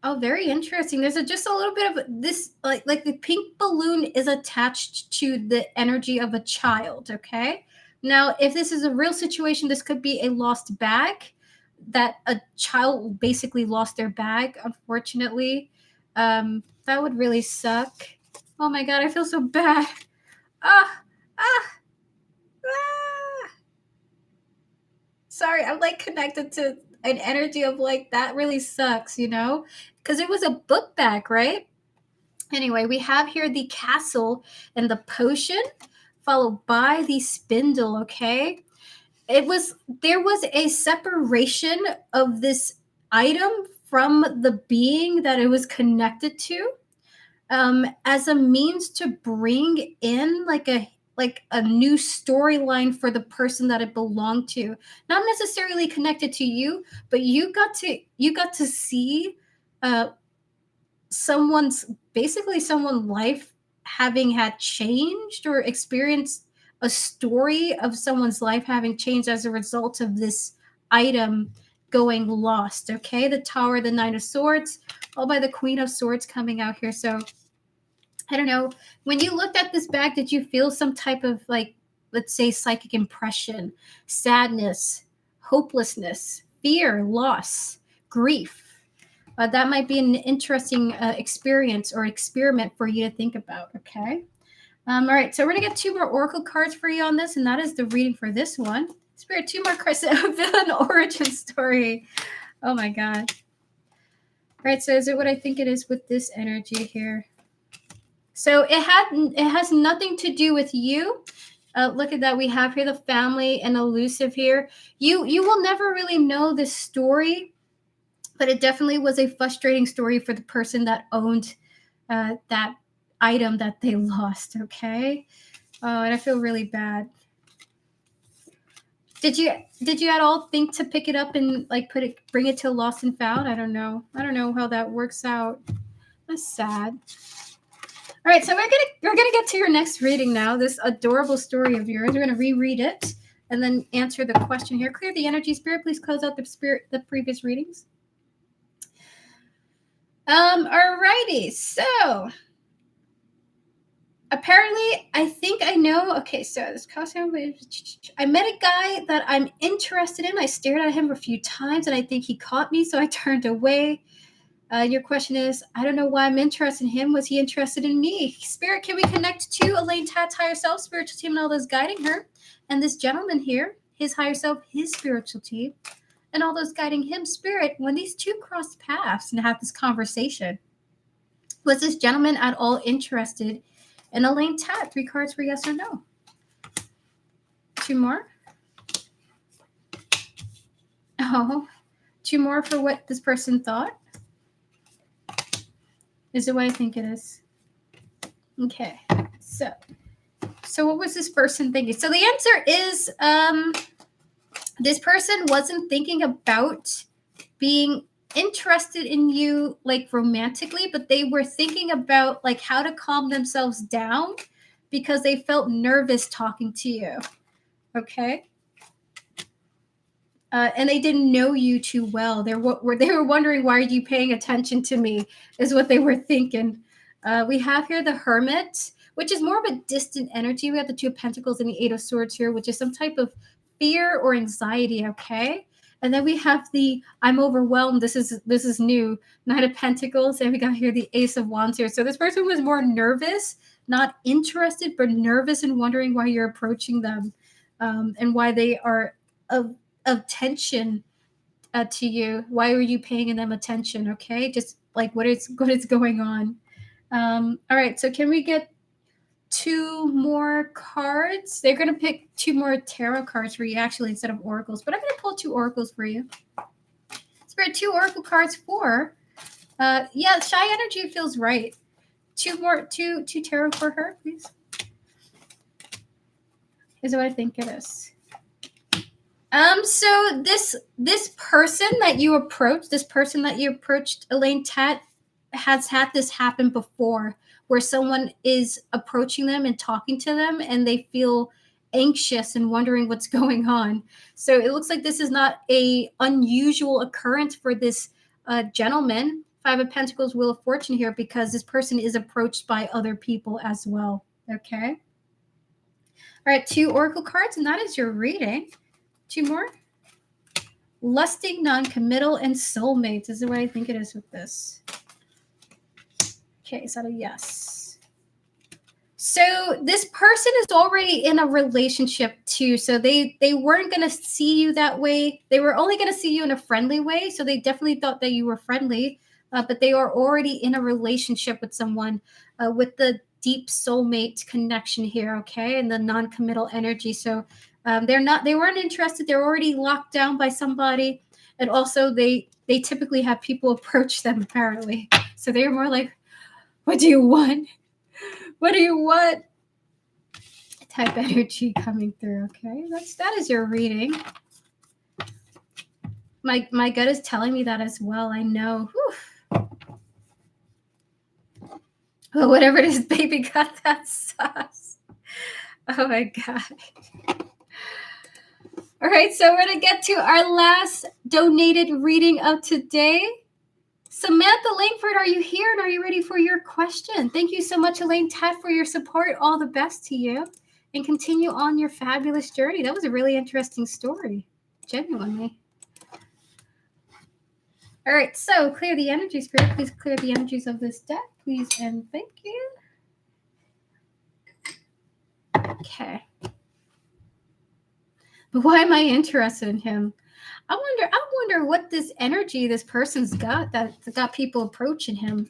Oh, very interesting. There's just a little bit of this, like the pink balloon is attached to the energy of a child, okay? Now, if this is a real situation, this could be a lost bag, that a child basically lost their bag, unfortunately. That would really suck. Oh my God, I feel so bad. Ah, ah, ah. Sorry, I'm like connected to an energy of like, that really sucks, you know? Because it was a book bag, right? Anyway, we have here the castle and the potion, followed by the spindle, okay? There was a separation of this item from the being that it was connected to, as a means to bring in like a new storyline for the person that it belonged to, not necessarily connected to you, but you got to see uh someone's basically someone's life having had changed, or experienced a story of someone's life having changed as a result of this item going lost. Okay, the Tower, the Nine of Swords, all by the Queen of Swords coming out here. So I don't know, when you looked at this bag, did you feel some type of, like, let's say, psychic impression, sadness, hopelessness, fear, loss, grief? That might be an interesting experience or experiment for you to think about. Okay. All right. So we're going to get two more oracle cards for you on this, and that is the reading for this one. Spirit, two more cards. Villain origin story. Oh my God. All right. So is it what I think it is with this energy here? So it has nothing to do with you. Look at that. We have here the family and elusive here. You will never really know this story, but it definitely was a frustrating story for the person that owned that item that they lost. Okay, and I feel really bad. Did you at all think to pick it up and like bring it to lost and found? I don't know how that works out. That's sad. All right, so we're gonna get to your next reading now. This adorable story of yours. We're gonna reread it and then answer the question here. Clear the energy, Spirit. Please close out the previous readings. Alrighty, so apparently I think I know. Okay, so this costume, I met a guy that I'm interested in. I stared at him a few times and I think he caught me, so I turned away. Your question is, I don't know why I'm interested in him. Was he interested in me? Spirit, can we connect to Elaine Tat's higher self, spiritual team, and all those guiding her? And this gentleman here, his higher self, his spiritual team, and all those guiding him. Spirit, when these two crossed paths and had this conversation, was this gentleman at all interested in Elaine Tat? 3 cards for yes or no. 2 more. Oh, 2 more for what this person thought. Is it what I think it is? Okay, so what was this person thinking? So the answer is this person wasn't thinking about being interested in you like romantically, but they were thinking about like how to calm themselves down because they felt nervous talking to you. Okay. And they didn't know you too well. They were wondering, why are you paying attention to me, is what they were thinking. We have here the Hermit, which is more of a distant energy. We have the Two of Pentacles and the Eight of Swords here, which is some type of fear or anxiety. Okay. And then we have the I'm overwhelmed. This is new. Knight of Pentacles. And we got here the Ace of Wands here. So this person was more nervous, not interested, but nervous and wondering why you're approaching them, and why they are of tension to you. Why are you paying them attention? Okay, just like what is going on. All right, so can we get 2 more cards? They're going to pick 2 more tarot cards for you actually instead of oracles, but I'm going to pull 2 oracles for you. Spirit, 2 oracle cards for yeah, shy energy feels right. 2 tarot for her, please. Is what I think it is. So this person that you approached, Elaine Tat, has had this happen before, where someone is approaching them and talking to them, and they feel anxious and wondering what's going on. So it looks like this is not a unusual occurrence for this gentleman. Five of Pentacles, Wheel of Fortune here, because this person is approached by other people as well. Okay. All right, 2 oracle cards, and that is your reading. 2 more. Lusting, non-committal, and soulmates. This is what I think it is with this. Okay, is that a yes? So this person is already in a relationship too. So they weren't going to see you that way. They were only going to see you in a friendly way. So they definitely thought that you were friendly, but they are already in a relationship with someone with the deep soulmate connection here. Okay, and the non-committal energy. So they weren't interested. They're already locked down by somebody, and also they typically have people approach them apparently. So they're more like, what do you want? What do you want? Type energy coming through. Okay, that is your reading. My gut is telling me that as well. I know. Whew. Oh, whatever it is, baby got that sauce. Oh my god. All right, so we're gonna get to our last donated reading of today. Samantha Langford, are you here and are you ready for your question? Thank you so much, Elaine Tat, for your support. All the best to you, and continue on your fabulous journey. That was a really interesting story, genuinely. All right, so clear the energy, Spirit. Please clear the energies of this deck, please, and thank you. Okay. But why am I interested in him? I wonder what this energy this person's got that got people approaching him.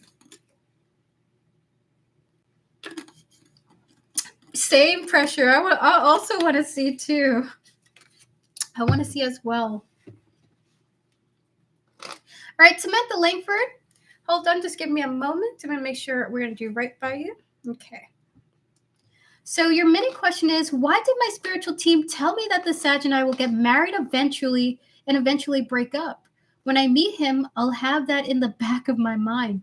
Same pressure. I also want to see too. I want to see as well. All right, Samantha Langford. Hold on, just give me a moment. I'm going to make sure we're going to do right by you. Okay. So your mini question is, why did my spiritual team tell me that the Sag and I will get married eventually and eventually break up? When I meet him, I'll have that in the back of my mind.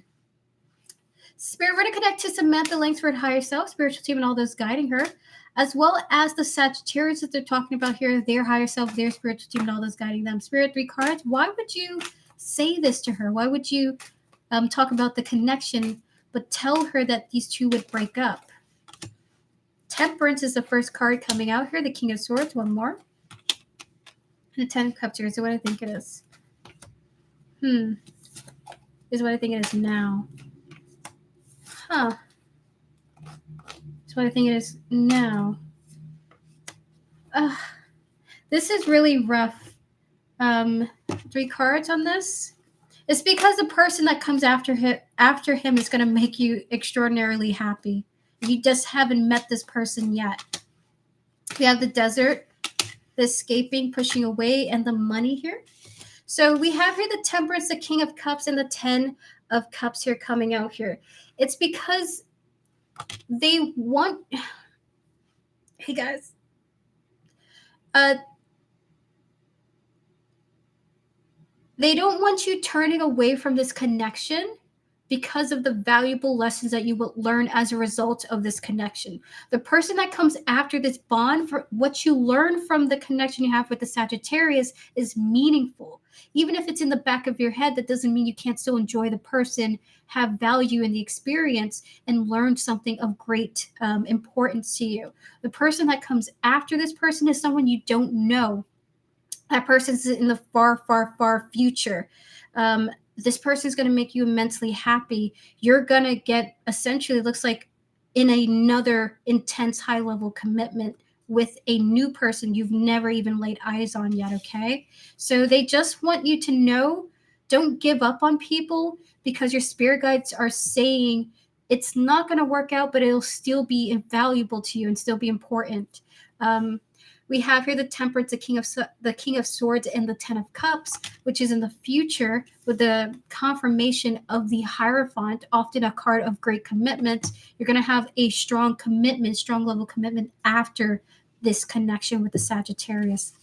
Spirit, we're going to connect to Samantha Langford higher self, spiritual team, and all those guiding her, as well as the Sagittarius that they're talking about here, their higher self, their spiritual team, and all those guiding them. Spirit, 3 cards. Why would you say this to her? Why would you talk about the connection, but tell her that these two would break up? Temperance is the first card coming out here. The King of Swords, 1 more. And the 10 of Cups here. So what I think it is. Is what I think it is now. Huh. That's what I think it is now. This is really rough. 3 cards on this. It's because the person that comes after him is going to make you extraordinarily happy. You just haven't met this person yet. We have the desert, the escaping, pushing away, and the money here. So we have here the Temperance, the King of Cups, and the 10 of Cups here coming out here. It's because they want... Hey, guys. They don't want you turning away from this connection because of the valuable lessons that you will learn as a result of this connection. The person that comes after this bond, for what you learn from the connection you have with the Sagittarius is meaningful. Even if it's in the back of your head, that doesn't mean you can't still enjoy the person, have value in the experience, and learn something of great importance to you. The person that comes after this person is someone you don't know. That person's in the far, far, far future. This person's going to make you immensely happy. You're going to get, essentially, it looks like, in another intense high-level commitment with a new person you've never even laid eyes on yet, okay? So they just want you to know, don't give up on people, because your spirit guides are saying it's not going to work out, but it'll still be invaluable to you and still be important. We have here the Temperance, the King of Swords, and the 10 of Cups, which is in the future with the confirmation of the Hierophant, often a card of great commitment. You're going to have a strong commitment, strong level commitment after this connection with the Sagittarius.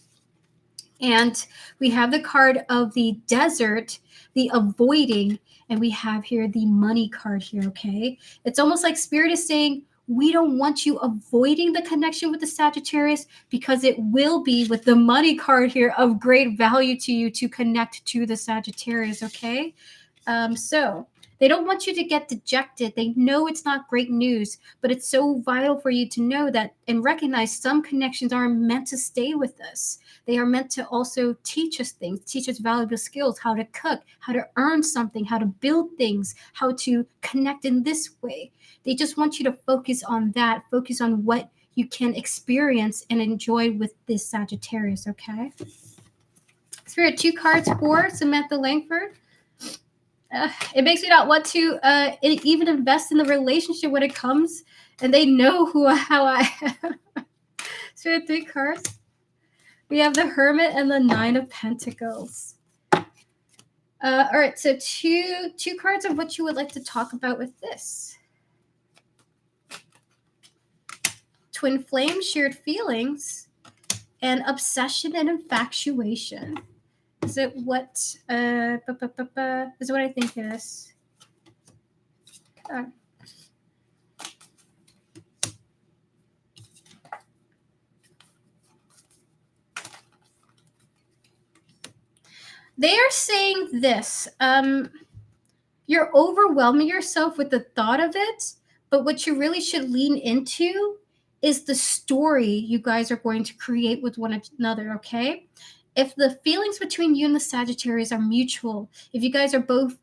And we have the card of the desert, the avoiding, and we have here the money card here, okay? It's almost like Spirit is saying, we don't want you avoiding the connection with the Sagittarius because it will be with the money card here of great value to you to connect to the Sagittarius, okay? So they don't want you to get dejected. They know it's not great news, but it's so vital for you to know that and recognize some connections aren't meant to stay with us. They are meant to also teach us things, teach us valuable skills, how to cook, how to earn something, how to build things, how to connect in this way. They just want you to focus on that, focus on what you can experience and enjoy with this Sagittarius, okay? Spirit, 2 cards for Samantha Langford. It makes me not want to even invest in the relationship when it comes, and they know how I am. So we have 3 cards. We have the Hermit and the 9 of Pentacles. All right, so two cards of what you would like to talk about with this. Twin flame, shared feelings, and obsession and infatuation. Is it what? Is it what I think it is? They are saying this. You're overwhelming yourself with the thought of it, but what you really should lean into is the story you guys are going to create with one another, okay? If the feelings between you and the Sagittarius are mutual, if you guys are both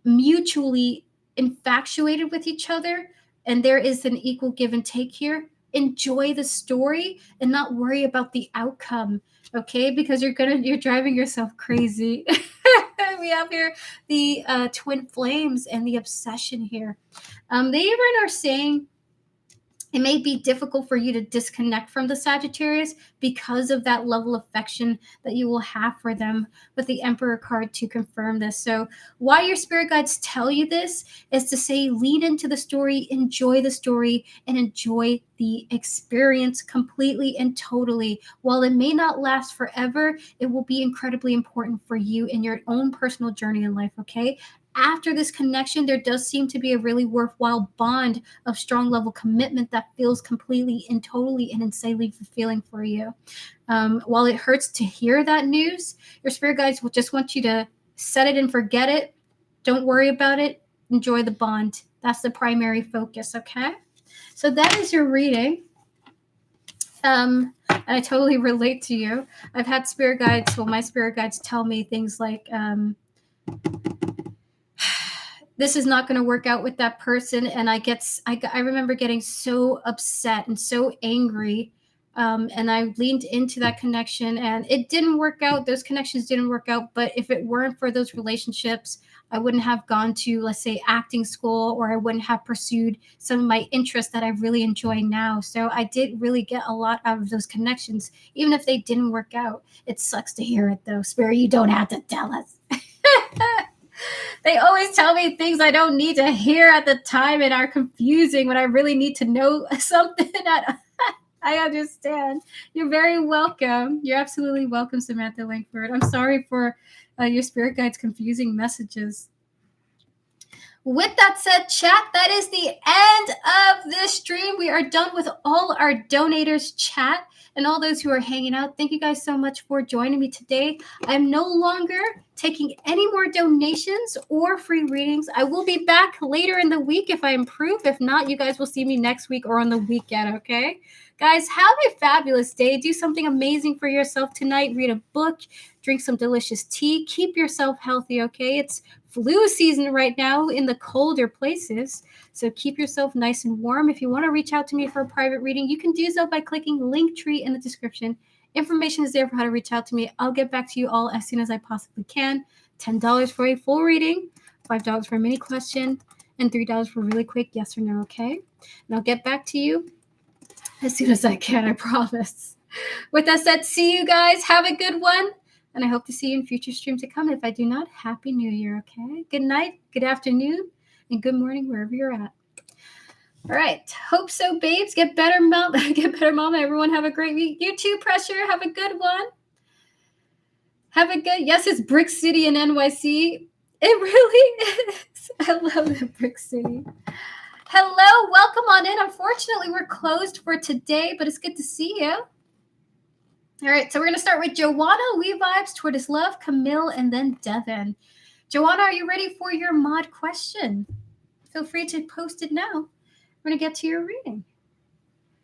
mutually infatuated with each other and there is an equal give and take here, enjoy the story and not worry about the outcome, okay? Because you're driving yourself crazy. We have here the twin flames and the obsession here. They even are saying it may be difficult for you to disconnect from the Sagittarius because of that level of affection that you will have for them with the Emperor card to confirm this. So why your spirit guides tell you this is to say lean into the story, enjoy the story, and enjoy the experience completely and totally. While it may not last forever, it will be incredibly important for you in your own personal journey in life, okay? After this connection, there does seem to be a really worthwhile bond of strong level commitment that feels completely and totally and insanely fulfilling for you. While it hurts to hear that news, your spirit guides will just want you to set it and forget it. Don't worry about it. Enjoy the bond. That's the primary focus, okay? So that is your reading. And I totally relate to you. I've had spirit guides, my spirit guides tell me things like, this is not going to work out with that person. And I remember getting so upset and so angry. And I leaned into that connection and it didn't work out. Those connections didn't work out. But if it weren't for those relationships, I wouldn't have gone to, let's say, acting school, or I wouldn't have pursued some of my interests that I really enjoy now. So I did really get a lot out of those connections, even if they didn't work out. It sucks to hear it though. Spirit, you don't have to tell us. They always tell me things I don't need to hear at the time and are confusing when I really need to know something. I understand. You're very welcome. You're absolutely welcome, Samantha Langford. I'm sorry for your spirit guide's confusing messages. With that said, chat, that is the end of this stream. We are done with all our donators chat and all those who are hanging out. Thank you guys so much for joining me today. I'm no longer taking any more donations or free readings. I will be back later in the week if I improve. If not, you guys will see me next week or on the weekend, okay? Guys, have a fabulous day. Do something amazing for yourself tonight. Read a book, drink some delicious tea. Keep yourself healthy, okay? It's flu season right now in the colder places. So keep yourself nice and warm. If you want to reach out to me for a private reading, you can do so by clicking Linktree in the description. Information is there for how to reach out to me. I'll get back to you all as soon as I possibly can. $10 for a full reading, $5 for a mini question, and $3 for a really quick yes or no, okay? And I'll get back to you as soon as I can, I promise. With that said, see you guys. Have a good one. And I hope to see you in future streams to come. If I do not, Happy New Year, okay? Good night, good afternoon, and good morning wherever you're at. All right. Hope so, babes. Get better, mom. Get better, mama. Everyone have a great week. You too, Pressure. Have a good one. Have a good. Yes, it's Brick City in NYC. It really is. I love the Brick City. Hello, welcome on in. Unfortunately, we're closed for today, but it's good to see you. All right, so we're going to start with Joanna, We Vibes, Tortoise Love, Camille, and then Devin. Joanna, are you ready for your mod question? Feel free to post it now. We're going to get to your reading.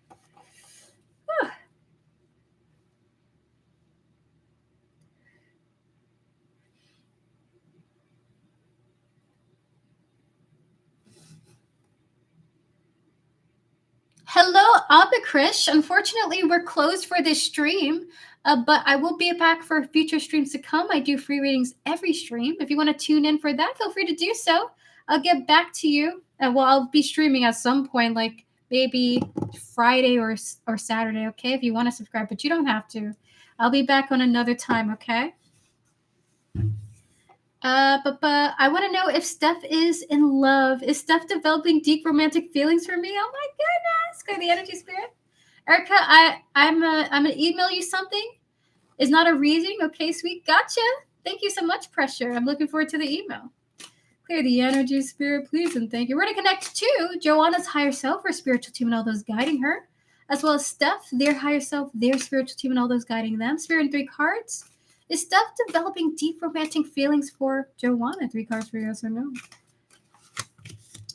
Whew. Hello, Abakrish. Unfortunately, we're closed for this stream, but I will be back for future streams to come. I do free readings every stream. If you want to tune in for that, feel free to do so. I'll get back to you. Well, I'll be streaming at some point, like maybe Friday or Saturday, okay? If you want to subscribe, but you don't have to. I'll be back on another time, okay? But I want to know if Steph is in love. Is Steph developing deep romantic feelings for me? Oh my goodness! Clear the energy, spirit. Erica, I'm gonna email you something. It's not a reading, okay, sweet. Gotcha. Thank you so much, Pressure. I'm looking forward to the email. Clear the energy, spirit, please, and thank you. We're gonna connect to Joanna's higher self, her spiritual team, and all those guiding her, as well as Steph, their higher self, their spiritual team, and all those guiding them. Spirit in 3 cards. Is Steph developing deep romantic feelings for Joanna? 3 cards for yes or no.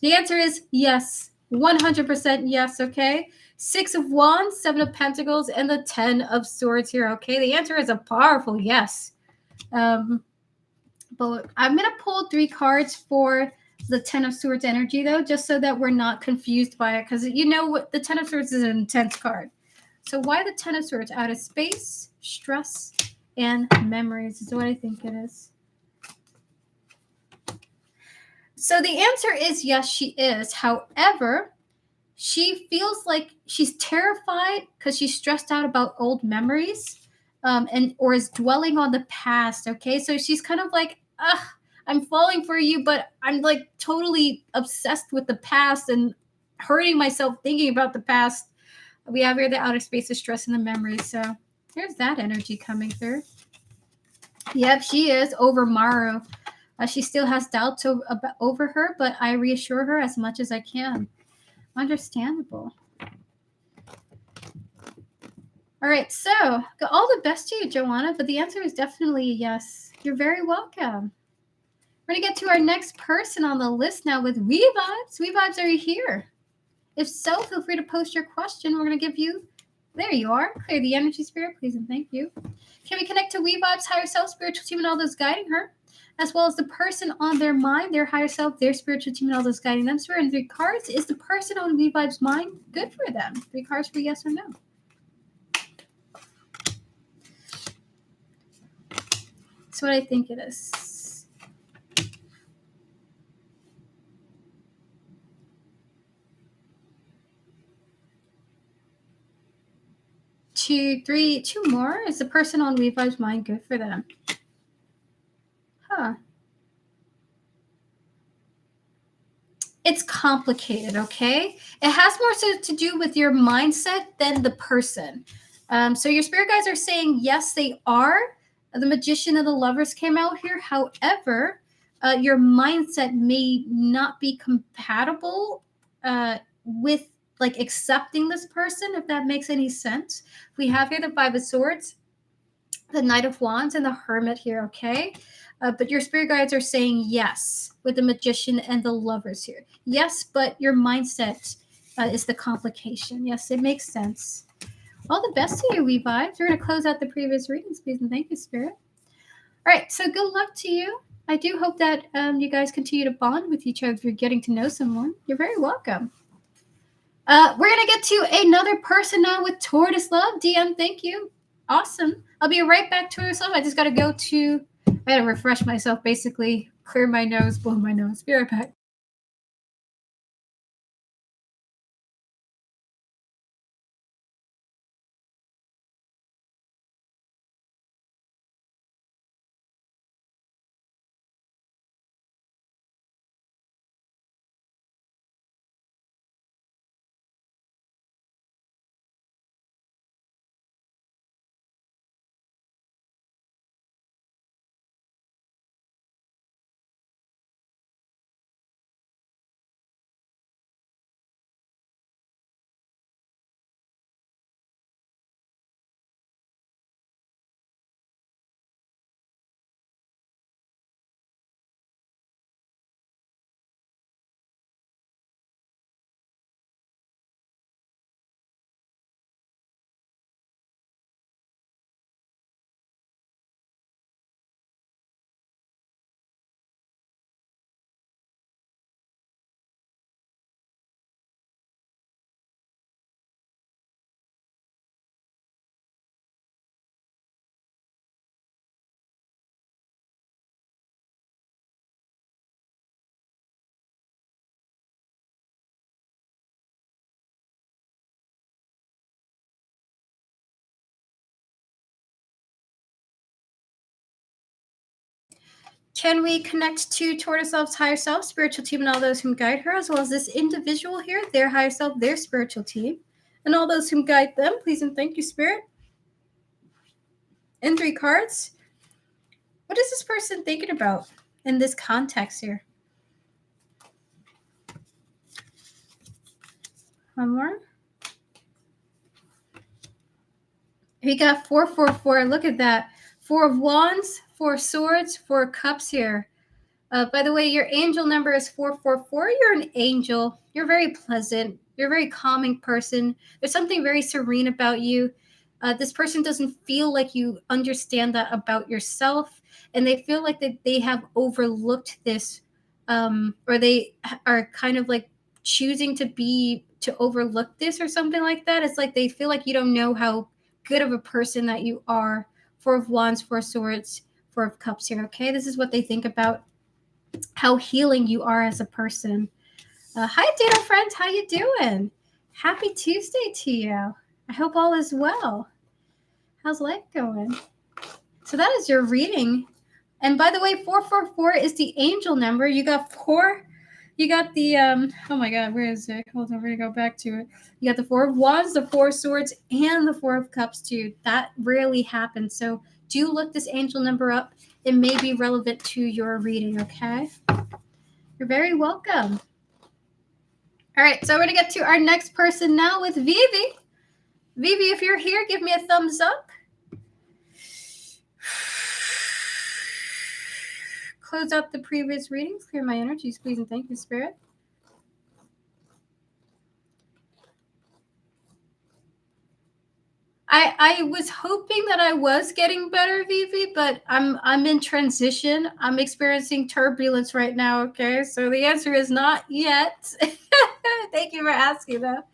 The answer is yes. 100% yes, okay? 6 of Wands, 7 of Pentacles, and the 10 of Swords here, okay? The answer is a powerful yes. But I'm going to pull 3 cards for the 10 of Swords energy, though, just so that we're not confused by it, because you know what, the 10 of Swords is an intense card. So why the 10 of Swords? Out of space, stress, and memories is what I think it is. So the answer is yes, she is. However, she feels like she's terrified because she's stressed out about old memories, and or is dwelling on the past. Okay, so she's kind of like, I'm falling for you, but I'm like totally obsessed with the past and hurting myself thinking about the past. We have here the outer space of stress and the memories. So there's that energy coming through. Yep, she is over Maru. She still has doubts over her, but I reassure her as much as I can. Understandable. All right, so all the best to you, Joanna, but the answer is definitely yes. You're very welcome. We're going to get to our next person on the list now with We Vibes. We Vibes, are you here? If so, feel free to post your question. We're going to give you, there you are. Clear the energy, spirit, please, and thank you. Can we connect to We Vibes, higher self, spiritual team, and all those guiding her, as well as the person on their mind, their higher self, their spiritual team, and all those guiding them? Spirit in 3 cards. Is the person on We Vibes' mind good for them? 3 cards for yes or no. That's what I think it is. 2, 3, 2 more. Is the person on We Vibes' mind good for them? Huh. It's complicated, okay? It has more so to do with your mindset than the person. So your spirit guides are saying, yes, they are. The Magician and the Lovers came out here. However, your mindset may not be compatible with like accepting this person, if that makes any sense. We have here the 5 of Swords, the Knight of Wands, and the Hermit here, okay? But your spirit guides are saying yes with the Magician and the Lovers here. Yes, but your mindset is the complication. Yes, it makes sense. All the best to you, We Vibes. We're going to close out the previous readings, please, and thank you, Spirit. All right, so good luck to you. I do hope that you guys continue to bond with each other if you're getting to know someone. You're very welcome. We're going to get to another person now with Tortoise Love. DM, thank you. Awesome. I'll be right back, Tortoise Love. I just got to go to, I got to refresh myself, basically clear my nose, blow my nose. Be right back. Can we connect to Tortoisel's higher self, spiritual team, and all those whom guide her, as well as this individual here, their higher self, their spiritual team, and all those whom guide them? Please and thank you, Spirit. And 3 cards. What is this person thinking about in this context here? One more. We got 444. Look at that. 4 of Wands, 4 Swords, 4 Cups here. By the way, your angel number is 444. You're an angel. You're very pleasant. You're a very calming person. There's something very serene about you. This person doesn't feel like you understand that about yourself, and they feel like that they have overlooked this, or they are kind of like choosing to overlook this or something like that. It's like they feel like you don't know how good of a person that you are. 4 of Wands, 4 of Swords, 4 of Cups here. Okay, this is what they think about how healing you are as a person. Hi, Data friends. How you doing? Happy Tuesday to you. I hope all is well. How's life going? So that is your reading. And by the way, 444 is the angel number. You got 4. You got the, oh my God, where is it? Hold on, we're going to go back to it. You got the 4 of Wands, the 4 of Swords, and the 4 of Cups too. That rarely happens. So do look this angel number up. It may be relevant to your reading, okay? You're very welcome. All right, so we're going to get to our next person now with Vivi. Vivi, if you're here, give me a thumbs up. Close out the previous readings. Clear my energies, please, and thank you, Spirit. I was hoping that I was getting better, Vivi, but I'm in transition. I'm experiencing turbulence right now, okay? So the answer is not yet. Thank you for asking, though.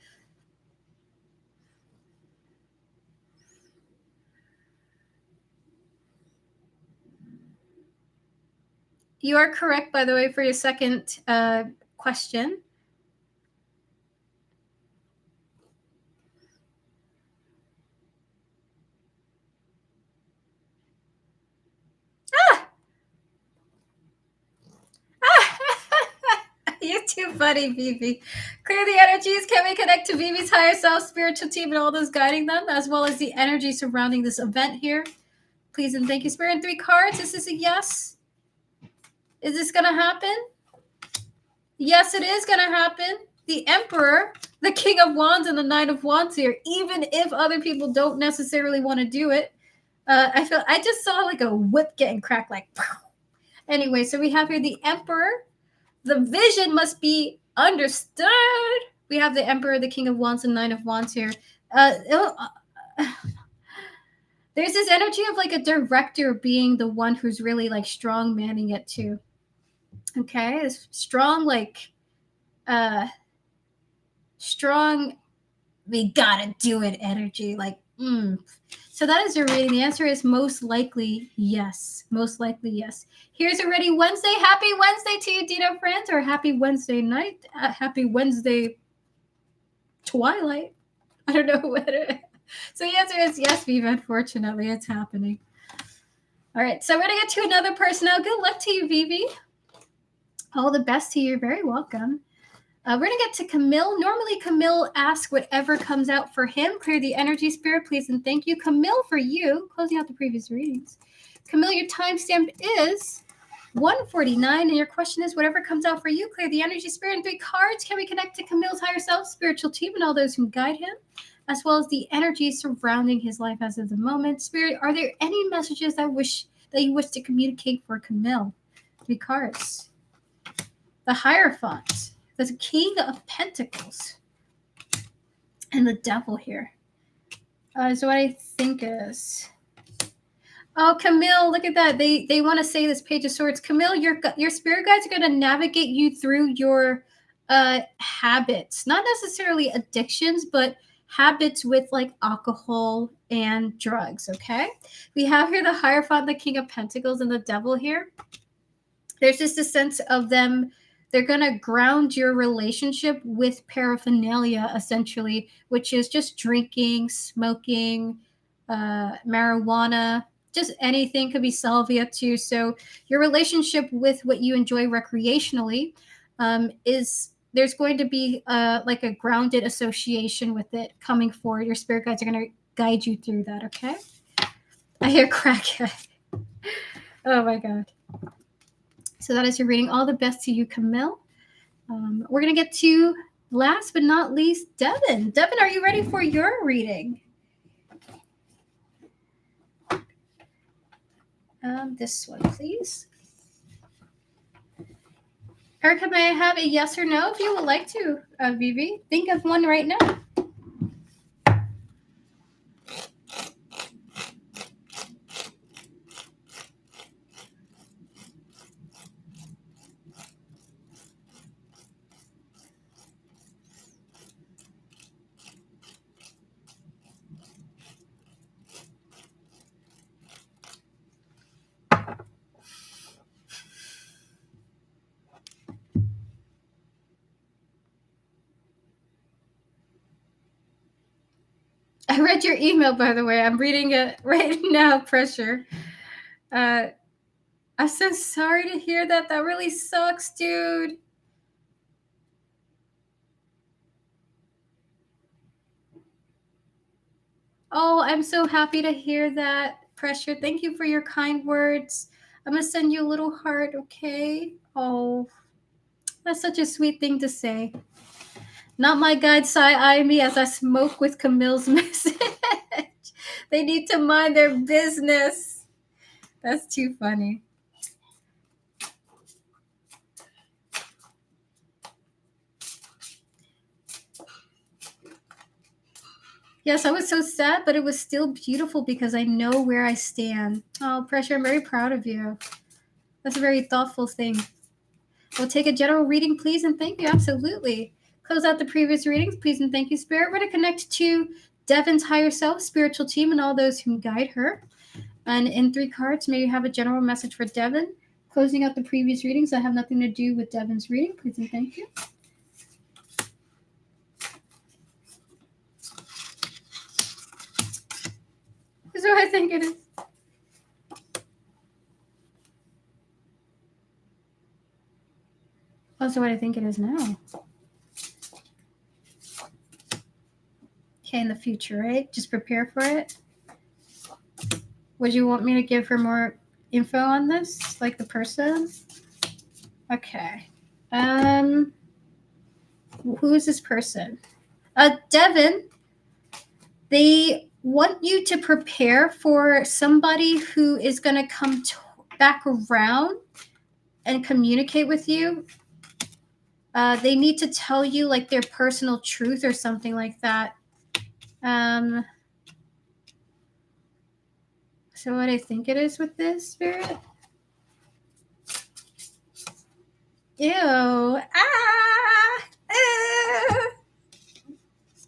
You are correct, by the way, for your second question. You're too funny, Vivi. Clear the energies. Can we connect to Vivi's higher self, spiritual team, and all those guiding them, as well as the energy surrounding this event here? Please and thank you, Spirit. And 3 cards. Is this a yes? Is this going to happen? Yes, it is going to happen. The Emperor, the King of Wands, and the Knight of Wands here, even if other people don't necessarily want to do it. I just saw like a whip getting cracked, like, anyway, so we have here the Emperor. The vision must be understood. We have the Emperor, the King of Wands, and Nine of Wands here. There's this energy of like a director being the one who's really like strong manning it too. Okay, this strong, like strong, we gotta do it energy, like So that is your reading. The answer is most likely yes. Most likely yes. Here's already Wednesday. Happy Wednesday to you, Dino friends, or happy Wednesday night. Happy Wednesday twilight. I don't know what it is. So the answer is yes, Viva. Unfortunately, it's happening. All right, so we're going to get to another person now. Good luck to you, Vivi. All the best to you. You're very welcome. We're going to get to Camille. Normally, Camille asks whatever comes out for him. Clear the energy, Spirit, please, and thank you. Camille, for you, closing out the previous readings. Camille, your timestamp is 1:49, and your question is whatever comes out for you. Clear the energy, Spirit, and 3 cards. Can we connect to Camille's higher self, spiritual team, and all those who guide him, as well as the energy surrounding his life as of the moment? Spirit, are there any messages that you wish to communicate for Camille? 3 cards. The Hierophant. The King of Pentacles. And the Devil here. So what I think is... Oh, Camille, look at that. They want to say this Page of Swords. Camille, your spirit guides are going to navigate you through your habits. Not necessarily addictions, but habits with like alcohol and drugs, okay? We have here the Hierophant, the King of Pentacles, and the Devil here. There's just a sense of them... They're going to ground your relationship with paraphernalia, essentially, which is just drinking, smoking, marijuana, just anything, could be salvia too. So your relationship with what you enjoy recreationally is there's going to be like a grounded association with it coming forward. Your spirit guides are going to guide you through that. Okay. I hear crackhead. Oh my God. So that is your reading. All the best to you, Camille. We're going to get to, last but not least, Devin. Devin, are you ready for your reading? This one, please. Erica, may I have a yes or no if you would like to, Vivi? Think of one right now. I read your email, by the way. I'm reading it right now, Pressure. I'm so sorry to hear that. That really sucks, dude. Oh, I'm so happy to hear that, Pressure. Thank you for your kind words. I'm going to send you a little heart, okay? Oh, that's such a sweet thing to say. Not my guide side-eye me as I smoke with Camille's message. They need to mind their business. That's too funny. Yes, I was so sad, but it was still beautiful because I know where I stand. Oh, Pressure, I'm very proud of you. That's a very thoughtful thing. We'll take a general reading, please, and thank you. Absolutely. Close out the previous readings, please, and thank you, Spirit. We're to connect to Devin's higher self, spiritual team, and all those who guide her. And in 3 cards, may you have a general message for Devin. Closing out the previous readings that have nothing to do with Devin's reading, please, and thank you. This is what I think it is. Also, what I think it is now. Okay, in the future, right? Just prepare for it. Would you want me to give her more info on this, like the person? Okay. Who is this person? Devin. They want you to prepare for somebody who is going to come back around and communicate with you. They need to tell you like their personal truth or something like that. So what I think it is with this, Spirit? Ew.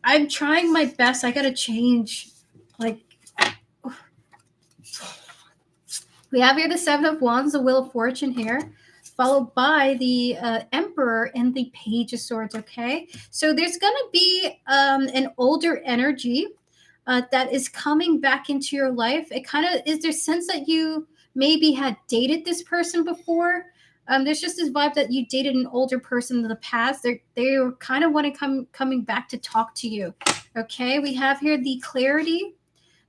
I'm trying my best. I gotta change. Like, we have here the 7 of Wands, the Wheel of Fortune here, followed by the Emperor and the Page of Swords, okay? So there's gonna be an older energy that is coming back into your life. It kind of is there sense that you maybe had dated this person before. There's just this vibe that you dated an older person in the past. They kind of want to coming back to talk to you. Okay, we have here the Clarity,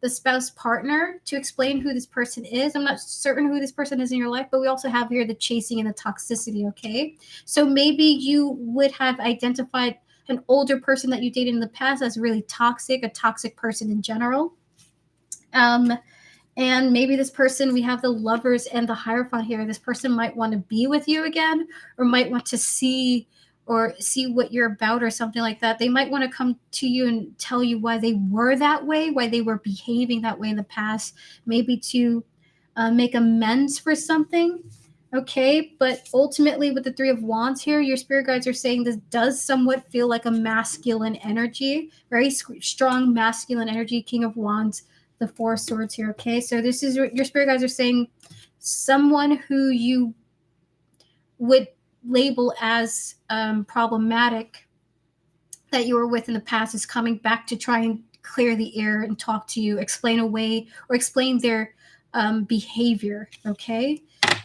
the spouse partner, to explain who this person is. I'm not certain who this person is in your life, but we also have here the Chasing and the Toxicity. Okay, so maybe you would have identified an older person that you dated in the past as really toxic, a toxic person in general. And maybe this person, we have the Lovers and the Hierophant here. This person might want to be with you again, or might want to see what you're about or something like that. They might want to come to you and tell you why they were that way, why they were behaving that way in the past, maybe to make amends for something. Okay, but ultimately with the 3 of Wands here, your spirit guides are saying this does somewhat feel like a masculine energy, very strong masculine energy. King of Wands, the 4 of Swords here. Okay, so this is what your spirit guides are saying. Someone who you would label as problematic that you were with in the past is coming back to try and clear the air and talk to you, explain away or explain their behavior, okay?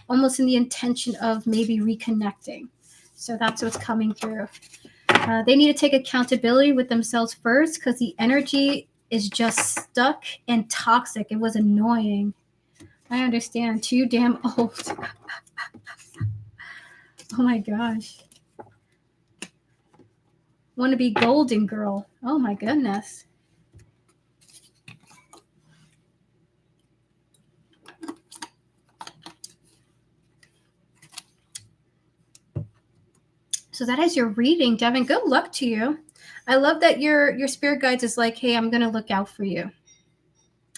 Almost in the intention of maybe reconnecting. So that's what's coming through. They need to take accountability with themselves first because the energy is just stuck and toxic. It was annoying. I understand. Too damn old. Oh my gosh. Want to be golden girl. Oh my goodness. So that is your reading, Devin. Good luck to you. I love that your spirit guides is like, hey, I'm gonna look out for you.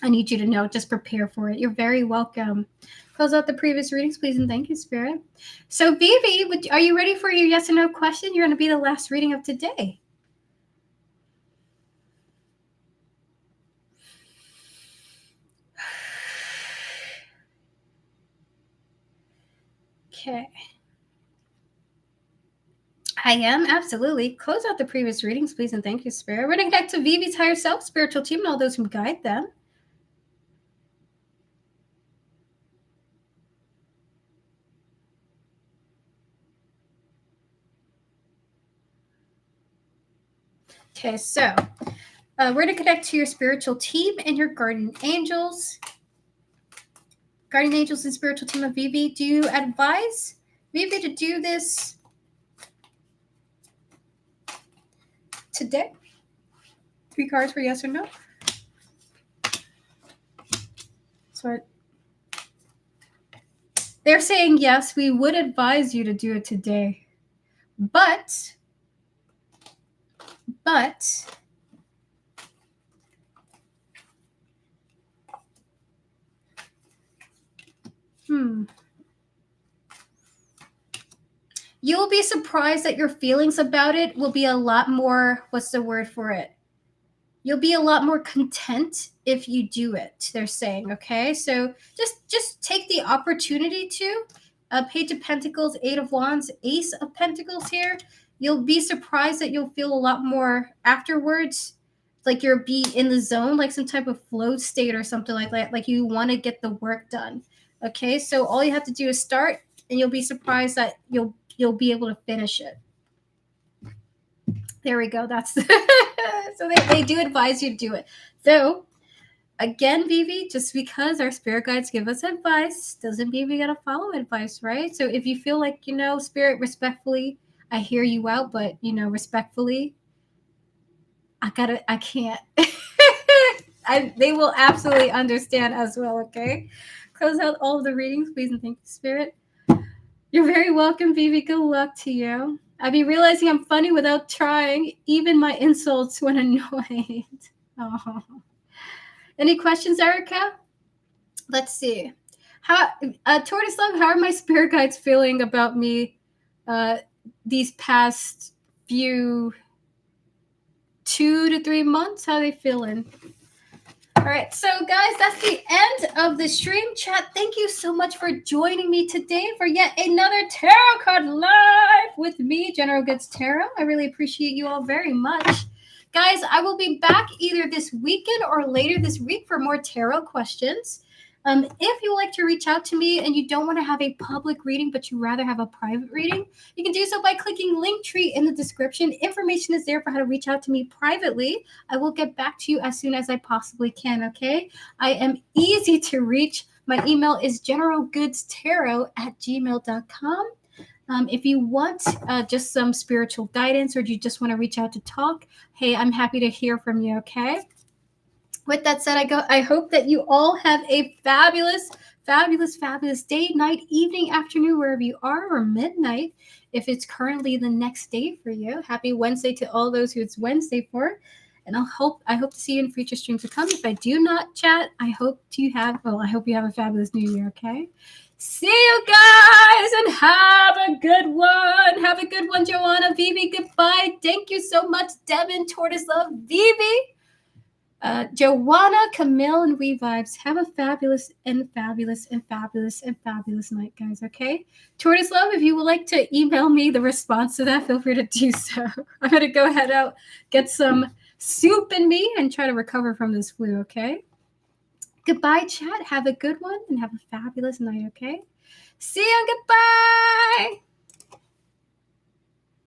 I need you to know, just prepare for it. You're very welcome. Close out the previous readings, please, and thank you, Spirit. So, Vivi, are you ready for your yes or no question? You're going to be the last reading of today. Okay. I am, absolutely. Close out the previous readings, please, and thank you, Spirit. We're going to connect to Vivi's higher self, spiritual team, and all those who guide them. Okay, so we're going to connect to your spiritual team and your guardian angels. Guardian angels and spiritual team of Vivi, do you advise Vivi to do this today? 3 cards for yes or no. So they're saying yes, we would advise you to do it today. But you'll be surprised that your feelings about it will be a lot more, what's the word for it? You'll be a lot more content if you do it, they're saying, okay? So just take the opportunity to. Page of Pentacles, 8 of Wands, Ace of Pentacles here. You'll be surprised that you'll feel a lot more afterwards, like you'll be in the zone, like some type of flow state or something like that, like you want to get the work done, okay? So all you have to do is start, and you'll be surprised that you'll be able to finish it. There we go. That's so they do advise you to do it. So again, Vivi, just because our spirit guides give us advice doesn't mean we gotta follow advice, right? So if you feel like, spirit, respectfully, I hear you out, but respectfully, I can't. They will absolutely understand as well, okay? Close out all of the readings, please, and thank you, Spirit. You're very welcome, Vivi. Good luck to you. I be realizing I'm funny without trying. Even my insults when annoyed. Oh. Any questions, Erica? Let's see. How Tortoise Love, how are my spirit guides feeling about me these past few 2 to 3 months? How are they feeling? All right, so guys, that's the end of the stream. Chat, thank you so much for joining me today for yet another tarot card live with me, General Goods Tarot. I really appreciate you all very much. Guys, I will be back either this weekend or later this week for more tarot questions. If you would like to reach out to me and you don't want to have a public reading, but you rather have a private reading, you can do so by clicking Linktree in the description. Information is there for how to reach out to me privately. I will get back to you as soon as I possibly can, okay? I am easy to reach. My email is generalgoodstarot@gmail.com. If you want just some spiritual guidance or you just want to reach out to talk, hey, I'm happy to hear from you, okay? With that said, I hope that you all have a fabulous, fabulous, fabulous day, night, evening, afternoon, wherever you are, or midnight, if it's currently the next day for you. Happy Wednesday to all those who it's Wednesday for. And I hope to see you in future streams to come. If I do not chat, I hope you have a fabulous new year, okay? See you guys and have a good one. Have a good one, Joanna, Vivi. Goodbye. Thank you so much, Devin, Tortoise Love, Vivi. Joanna, Camille, and We Vibes. Have a fabulous and fabulous and fabulous and fabulous night, guys, okay? Tortoise Love, if you would like to email me the response to that, feel free to do so. I'm going to go head out, get some soup in me, and try to recover from this flu, okay? Goodbye, chat. Have a good one and have a fabulous night, okay? See you. Goodbye.